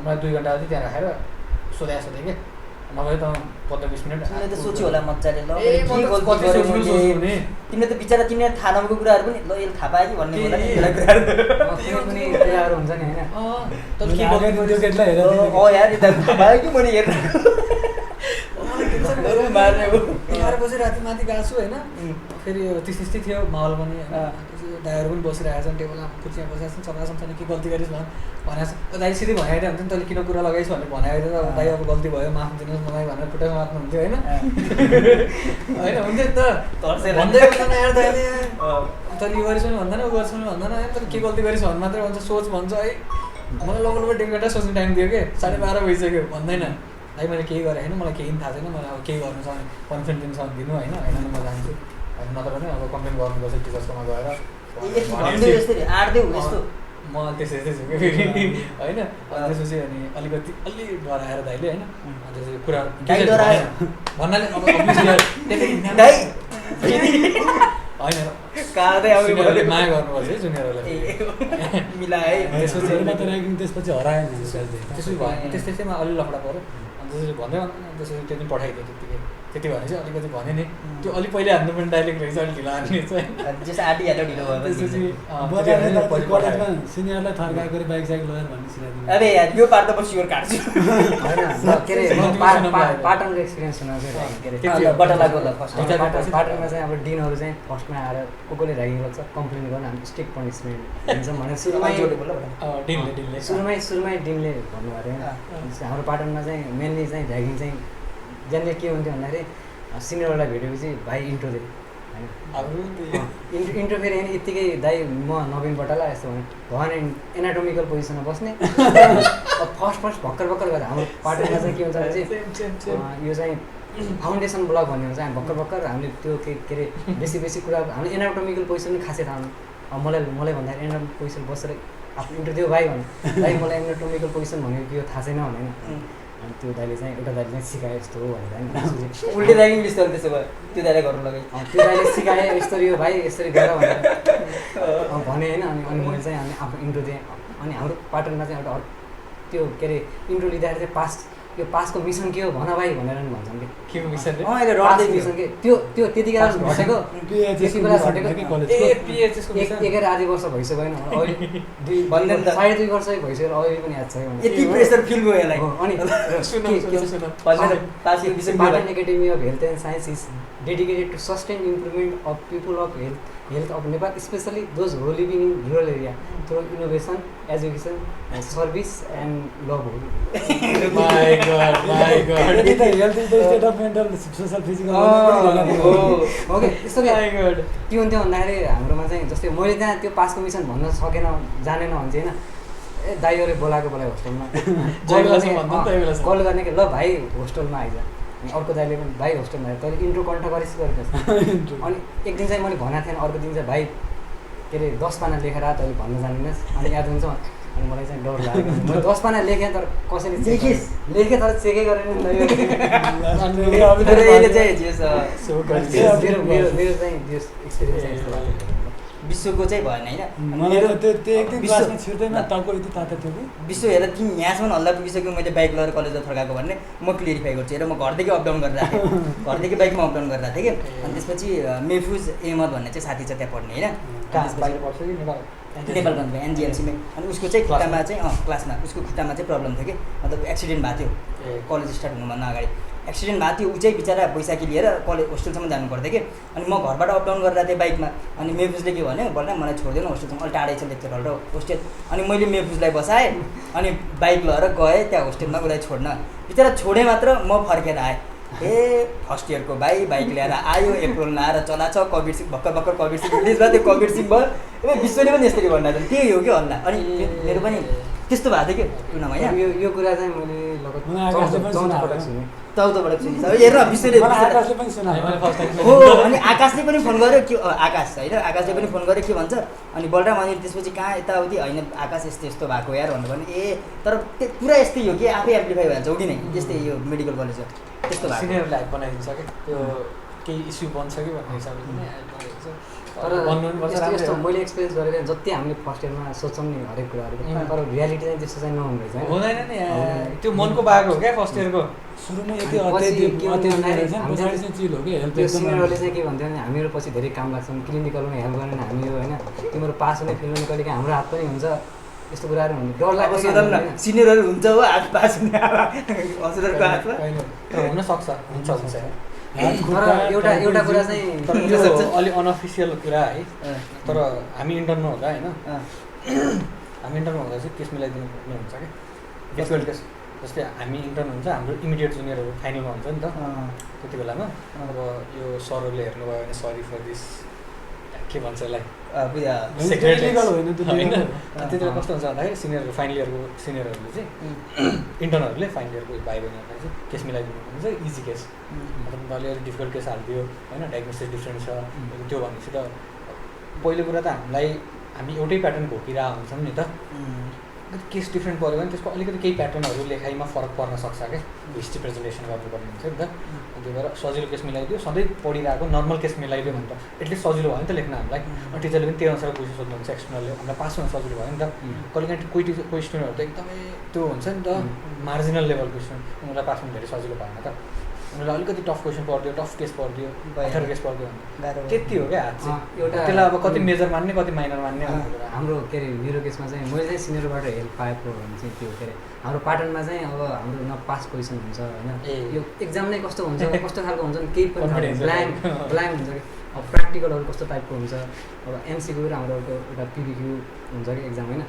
मलाई 2 घन्टा जति त्यहाँ राखेर सोधेँ कि नभए त 15-20 मिनट तिमीले त सोच्यो होला मजाले ल ए म त कति सोच्नु तिमीले त बिचरा तिमीले थाहा नभएको कुराहरू पनि ल यसले थाहा पायो कि भन्ने होला नि त्यसलाई कुराहरू कुनै कुराहरू हुन्छ नि होइन तर के गर्नु यार यता थाहा पायो कि मैले हेर्नु मार्ने हो 11 बजी राति माथि गएको छु होइन फेरि त्यस्तै थियो माहौल पनि दाइहरू पनि बसिरहेको छन् टेबलमा कुर्सीमा बसिरहेको छन् सबै के गल्ती गरिस् भनेको दाइ सिधै भनिरहेको हुन्छ नि तैँले किन कुरा लगाइस् भनेर भनेको थियो अब दाइ अब गल्ती भयो माफ दिनुहोस् मलाई भनेर खुट्टामा मार्नुहुन्थ्यो होइन होइन हुन्थ्यो नि त भन्दै भन्दैन यार दाइले तैँले यो गरिस् पनि भन्दैन ऊ गर्छ पनि भन्दैन तर के गल्ती गरिस् भन्नु मात्रै भन्छ सोच भन्छ है मलाई लगभग 1.5 घन्टा सोच्ने टाइम दियो कि 12:30 भइसक्यो भन्दैन दाइ मैले केही गरेँ होइन, मलाई केही पनि थाहा छैन, मलाई अब केही गर्नु सक्ने कन्फिडेन्ससँग दिनु होइन, होइन म जान्छु नत्र भने अब कम्प्लेन गर्नुपर्छ टिचर्सकोमा गएर यस्तै आँट्दै यस्तो म त्यसरी छु कि फेरि होइन। त्यसपछि अनि अलिकति अलि डराएर दाइले होइन, अनि त्यसपछि कुरा भन्नाले अब दाइ होइन काँदै अब सिनियरले माया गर्नुपर्छ है जुनियरहरूलाई। मिलाए त्यसपछि त ऱ्याङ्किङ त्यसपछि हराएन त्यसपछि भयो त्यस्तैमा अलि लफडा पऱ्यो। अनि त्यसपछि भन्दै त्यसपछि त्यो दिन पठाइदिएँ त्यतिकै, त्यति भने चाहिँ अलिकति भने नि त्यो अलिक पहिले हान्नु पनि डाइरेक्ट रहेछ, अलिक ढिलो हान्ने चाहिँ जस्तो आँटी हाल्यो ढिलो भयो त्यसपछि कलेजमा सिनियरलाई थर्काएको बाइक साइकल लगेर भन्ने सिकाइदिनु। अबे यार यो पार्ट त म स्योर काट्छु होइन के अरे पाटनको एक्सपिरियन्स सुनाएको चाहिँ के अरे बटलाको ल फर्स्ट पाटनमा चाहिँ अब डिनहरू चाहिँ फर्स्टमा आएर कसले ऱ्यागिङ गर्छ कम्प्लेन गर्न हामी स्ट्रिक पनिसमेन्ट दिन्छौँ भनेर सुरुमै डिनले भन्नुभयो अरे होइन। हाम्रो पाटनमा चाहिँ मेनली चाहिँ ऱ्यागिङ चाहिँ जहाँनिर के हुन्थ्यो भन्दाखेरि सिनियरहरूलाई भेटेपछि भाइ इन्ट्रो दिए होइन, इन्ट्रो फेरि होइन यत्तिकै दाइ म नवीन बटाला यस्तो भने एनाटोमिकल पोजिसनमा बस्ने। फर्स्ट भर्खर गरेर हाम्रो पाटनमा चाहिँ के हुन्छ भने चाहिँ यो चाहिँ फाउन्डेसन ब्लक भन्ने हुन्छ। हामी भर्खर हामीले त्यो के अरे बेसी कुरा हामीले एनाटोमिकल पोजिसन पनि खासै थाहा हुनु। अब मलाई भन्दाखेरि एनाटोमिकल पोजिसन बसेर आफ्नो इन्ट्रो दियो भाइ भने दाइ मलाई एनाटोमिकल पोजिसन भनेको के हो थाहा छैन भनेन। अनि त्यो दाइले चाहिँ एउटा दाइले चाहिँ सिकाए यस्तो हो भनेर होइन, उल्टे ऱ्यागिङ लिस्ट त्यसो भयो त्यो दाइले गर्नु लगाइ त्यो दाइले सिकाए यसरी हो भाइ यसरी गर भनेर भने होइन। अनि मैले चाहिँ अनि आफ्नो इन्ट्रो दिएँ। अनि हाम्रो पाटनमा चाहिँ एउटा त्यो के अरे इन्ट्रो लिँदाखेरि चाहिँ यो पासको मिसन के हो भन भाइ भनेर नि भन्छन् कि के मिसन अहिले रड्दै मिसन के त्यो त्यतिखेर घटेको त्यति बेला घटेको 11 आधी वर्ष भइसक्यो होइन, अहिले 2.5 वर्ष भइसक्यो, अहिले पनि याद छ यति प्रेसर फिल भयो यसलाई। अनि Patan academy of health and science is dedicated to sustain improvement of people of health of Nepal specially those who living in rural area through innovation education service and love हो। ओके यस्तो के हुन्थ्यो भन्दाखेरि हाम्रोमा चाहिँ जस्तै मैले त्यहाँ त्यो पासको मिसन भन्न सकेन जानेन भने चाहिँ होइन ए दाइहरूले बोलाएको होस्टेलमा कल गर्ने कि ल भाइ होस्टेलमा आइज। अर्को दाइले पनि भाइ होस्टेलमा आयो तैँले इन्ट्रो कन्ठ गरिस् गरेको। अनि एक दिन चाहिँ मैले भनेको थिएन, अर्को दिन चाहिँ भाइ के अरे 10 पाना लेखेर तैँले भन्न जानिनस् अनि याद हुन्छ। अनि मलाई चाहिँ डर लाग्यो, मैले 10 पाना लेखेँ तर कसैले लेखेँ तर चेकै गरेन। मेरो चाहिँ एक्सपिरियन्स चाहिँ यस्तो लाग्यो। विश्वको चाहिँ भएन होइन, मेरो त्यो एकदम क्लासमा छिर्दैमा टाउको यति तातो थियो कि विश्व हेर तिमी यहाँसम्म हल्ला पुगिसक्यो मैले बाइक लगेर कलेजमा थर्काएको भन्ने म क्लियरिफाई गर्छु। हेर म घरदेखि अपडाउन गरिरहेको थिएँ, घरदेखि बाइकमा अपडाउन गरिरहेको थिएँ कि। अनि त्यसपछि मेफुज अहमद भन्ने चाहिँ साथी छ त्यहाँ पढ्ने होइन, नेपालगञ्जमा एनजिएमसीमै। अनि उसको चाहिँ खुट्टामा चाहिँ क्लासमा उसको खुट्टामा चाहिँ प्रब्लम थियो कि, मतलब एक्सिडेन्ट भएको थियो कलेज स्टार्ट हुनुभन्दा अगाडि एक्सिडेन्ट भएको थियो। ऊ चाहिँ बिचरा बैशाखी लिएर कलेज होस्टेलसम्म जानु पर्थ्यो कि। अनि म घरबाट अपडाउन गरिरहेको थिएँ बाइकमा। अनि मेफुजले के भन्यो बल्ल मलाई छोडिदिनु होस्टेलसम्म, अलि टाढै छ लेक्चर हल र होस्टेल। अनि मैले मेफुजलाई बसाएँ अनि बाइक लगेर गएँ त्यहाँ होस्टेलमा उसलाई छोड्न। बिचरा छोडेँ मात्र म फर्केर आएँ। ए फर्स्ट इयरको भाइ बाइक लिएर आयो, एप्रिलमा आएर चलाछ, कभिड सिङ भर्खर कभिड सिङ रिलिज भयो, त्यो कभिड सिङ भयो। ए विश्वले पनि यसरी भन्दा त्यही हो कि हल्ला। अनि मेरो पनि त्यस्तो भएको थियो कि टुर्नामा होइन। यो कुरा चाहिँ मैले चौधबाट सुनिन्छ हेर विश्वले हो। अनि आकाशले पनि फोन गर्यो कि आकाश होइन, आकाशले पनि फोन गर्यो के भन्छ। अनि बलराम अनि त्यसपछि कहाँ यताउति होइन आकाश यस्तो यस्तो भएको यार भन्नु भने ए तर पुरा यस्तै हो कि आफै एम्प्लिफाई भइहाल्छ हो कि नै, त्यस्तै यो मेडिकल कलेज हो त्यस्तो भएको। सिनियरले हाइप बनाइदिन्छ कि त्यो केही इस्यु बन्छ कि भन्ने हिसाबले पनि हाइप बनाइदिन्छ। तर यस्तो मैले एक्सपिरियन्स गरेको जति हामीले फर्स्ट इयरमा सोच्छौँ नि हरेक कुराहरू, तर रियालिटी चाहिँ त्यस्तो चाहिँ नहुँदो रहेछ हुँदैन नि त्यो मनको बाएको हो क्या फर्स्ट इयरको सुरुमा यति सिनियरहरूले चाहिँ के भन्थ्यो भने हामीहरू पछि धेरै काम लाग्छौँ, क्लिनिकलमा हेल्प गरेन हामी हो होइन, तिम्रो पास हुने फेल हुने कहिले हाम्रो हात पनि हुन्छ, यस्तो कुराहरू हुन्छ। डर लाग्छ सिनियरहरू हुन्छ हो हात पास हुने हजुरहरूको हातमा हुनसक्छ हुन्छ तर एउटा कुरा चाहिँ अलिक अनअफिसियल कुरा है। तर हामी इन्टर्नमा हुँदा होइन हामी इन्टर्नमा हुँदा चाहिँ केस मिलाइदिनु पर्ने हुन्छ क्या एक्चुअल केस। जस्तै हामी इन्टर्न हुन्छ हाम्रो इमिडिएट जुनियरहरू फाइनलमा हुन्छ नि त त्यति बेलामा। अब यो सरहरूले हेर्नुभयो भने सरी फर दिस के भन्छ यसलाई होइन, Secret त्यो illegal होइन, त्यो होइन legal हो। त्यति बेला कस्तो हुन्छ भन्दाखेरि सिनियर फाइनल इयरको सिनियरहरूले चाहिँ इन्टर्नहरूले फाइनल इयरको भाइ बहिनीहरूलाई चाहिँ केस मिलाइदिनु हुन्छ इजी केस अन्त अलिअलि डिफिकल्ट केस हालिदियो होइन डायग्नोसिस डिफ्रेन्ट छ त्यो भनेपछि त पहिलो कुरा त हामी एउटै प्याटर्न घोकिरहेको हुन्छौँ नि त केस डिफ्रेन्ट पऱ्यो भने त्यसको अलिकति केही प्याटर्नहरू लेखाइमा फरक पर्न सक्छ क्या हिस्ट्री प्रेजेन्टेसन गर्नुपर्ने हुन्छ नि त त्यही भएर सजिलो केस मिलाइदियो सधैँ पढिरहेको नर्मल केस मिलाइदियो भने त एटलिस्ट सजिलो भयो नि त लेख्न हामीलाई अनि टिचरले पनि त्यही अनुसार बुझी सोध्नुहुन्छ एक्सटर्नलले हामीलाई पास हुन सजिलो भयो नि त कहिलेकाहीँ कोही स्टुडेन्टहरू त एकदमै त्यो हुन्छ नि त मार्जिनल लेभलको स्टुडेन्ट उनीहरूलाई पास हुनु धेरै सजिलो भएन त उनीहरूलाई अलिकति टफ क्वेसन पढ्दियो टफ केस पढ्दियो अथर केस पढ्दियो भने त्यति हो क्या हात चाहिँ एउटा त्यसलाई अब कति मेजर मान्ने कति माइनर मान्ने हाम्रो के अरे मेरो केसमा चाहिँ मैले चाहिँ सिनियरबाट हेल्प पाएको भने चाहिँ त्यो के अरे हाम्रो पाटनमा चाहिँ अब हाम्रो न पास क्वेसन हुन्छ होइन यो एक्जाम नै कस्तो हुन्छ कस्तो खालको हुन्छ केही पनि ब्ल्याङ्क हुन्छ कि अब प्र्याक्टिकलहरू कस्तो टाइपको हुन्छ अब एमसिक्यू र हाम्रो एउटा पिबिक्यू हुन्छ कि एक्जाम होइन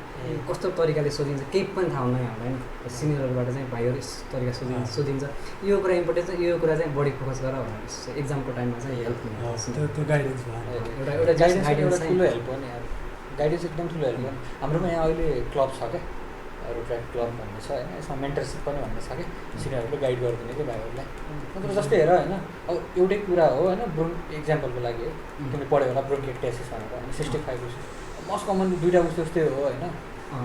कस्तो तरिकाले सोधिन्छ केही पनि थाहा हुँदैन हामीलाई होइन सिनियरहरूबाट चाहिँ भाइहरू यस तरिका सोधिन्छ यो कुरा इम्पोर्टेन्ट छ यो कुरा चाहिँ बढी फोकस गर भनेर एक्जामको टाइममा चाहिँ हेल्प हुन्छ त्यो गाइडेन्स भयो एउटा गाइडेन्स ठुलो हेल्प हो नि यार गाइडेन्स एकदम ठुलो हेल्प हो हाम्रोमा यहाँ अहिले क्लब छ क्या रोटरी क्लब भन्ने छ होइन यसमा मेन्टरसिप पनि भन्ने छ कि सिनियरहरूले गाइड गरिदिने कि भाइहरूलाई मतलब जस्तै हेर होइन अब एउटै कुरा हो होइन इक्जाम्पलको लागि है तिमीले पढ्यो होला ब्रोन्किएटिस भनेर अनि 65 मोस्ट कमन दुइटा उस्तै हो होइन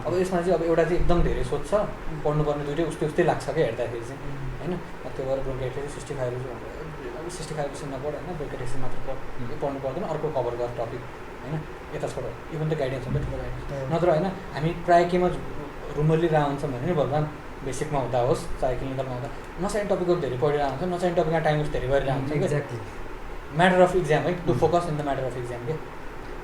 अब यसमा चाहिँ अब एउटा चाहिँ एकदम धेरै सोध्छ पढ्नुपर्ने दुइटै उस्तै लाग्छ क्या हेर्दाखेरि चाहिँ होइन त्यो भएर ब्रोन्किएटिस 65 भनेर 65% नपढ होइन ब्रोन्किएटिस मात्र पढ्नु पर्दैन अर्को कभर गर टपिक होइन यता छोड यो पनि त गाइडेन्स हुन्छ ठुलो गाइडेन्स नत्र होइन हामी प्रायः केमा रुमलिरहेको हुन्छौँ भने नि भगवान् बेसिकमा हुँदा होस् चाहे क्लिनिकलमा हुँदा नचाहिने टपिकहरू धेरै पढिरहेको हुन्छ नचाहिने टपिकमा टाइम वेस्ट धेरै गरिरहेको हुन्छ एक्ज्याक्टली म्याटर अफ इक्जाम है to focus in the matter of exam के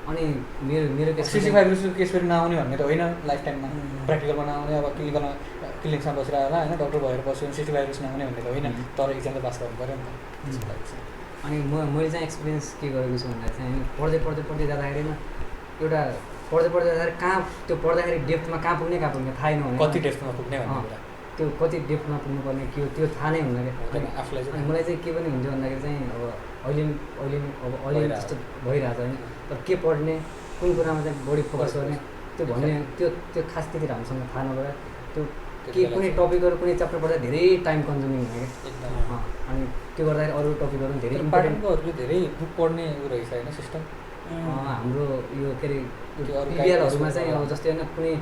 अनि मेरो केस 65 केस फेरि नआउने भन्ने त होइन लाइफ टाइममा प्र्याक्टिकलमा नआउने अब क्लिनिक्समा बसिरहेको होला होइन डक्टर भएर बस्यो भने 65 नआउने भन्ने त होइन तर इक्जाम त पास गर्नु पऱ्यो नि त अनि मैले चाहिँ एक्सपिरियन्स के गरेको छु भन्दा चाहिँ पढ्दै जाँदाखेरि एउटा पढ्दै जाँदाखेरि कहाँ त्यो पढ्दाखेरि डेप्थमा कहाँ पुग्ने थाहै नहुने कति डेप्थमा पुग्ने भन्ने कुरा त्यो कति डेप्थमा पुग्नुपर्ने के हो त्यो थाहा नै हुँदैन क्या आफूलाई अनि मलाई चाहिँ के पनि हुन्थ्यो भन्दाखेरि चाहिँ अब अहिले जस्तो भइरहेको छ होइन तर के पढ्ने कुन कुरामा चाहिँ बढी फोकस गर्ने त्यो भन्ने त्यो खास त्यति राम्रोसँग थाहा नभएर त्यो के कुनै टपिकहरू कुनै च्याप्टर पढ्दा धेरै टाइम कन्ज्युमिङ हुने क्या अनि त्यो गर्दाखेरि अरू टपिकहरू पनि धेरै इम्पोर्टेन्टहरूले धेरै बुक पढ्ने ऊ रहेछ होइन सिस्टम हाम्रो यो के अरे पिबिआरहरूमा चाहिँ अब जस्तै होइन कुनै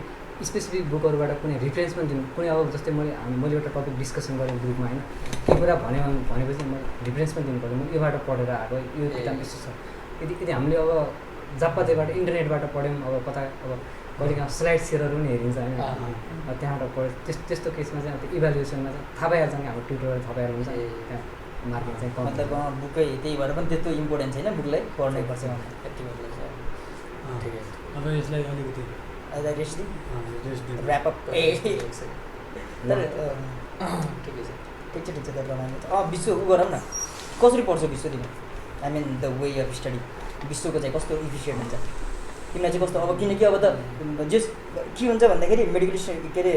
स्पेसिफिक बुकहरूबाट कुनै रिफरेन्स पनि दिनु कुनै अब जस्तै मैले एउटा टपिक डिस्कसन गरेँ ग्रुपमा होइन के कुरा भनेपछि मैले रिफरेन्स पनि दिनु पऱ्यो म योबाट पढेर आएको यो किताब यस्तो छ यदि हामीले अब जाप्पातेबाट इन्टरनेटबाट पढ्यौँ अब कता अब कहिलेकाहीँ स्लाइड सेयरहरू पनि हेरिन्छ होइन त्यहाँबाट पढ्यो त्यस्तो केसमा चाहिँ अब इभ्यालुएसनमा चाहिँ थाहा पाइहाल्छ नि हाम्रो ट्युटोरियल थाहा पाइहाल्नु हुन्छ त्यहाँ मार्किङ चाहिँ कम मतलब बुकै त्यही भएर पनि त्यस्तो इम्पोर्टेन्ट छैन बुकलाई पढ्नै पर्छ यति मात्रै छ ठिकै छ अब यसलाई अलिकति रेस्ट रेस्ट दिनु ऱ्यापअप तर ठिकै छ ठिक छ तर विश्व उ गरौँ न कसरी पढ्छौ विश्व तिमी I mean the way of study विश्वको चाहिँ कस्तो इफिसियन्ट हुन्छ तिमीलाई चाहिँ कस्तो अब किनकि अब त जस के हुन्छ भन्दाखेरि मेडिकल के अरे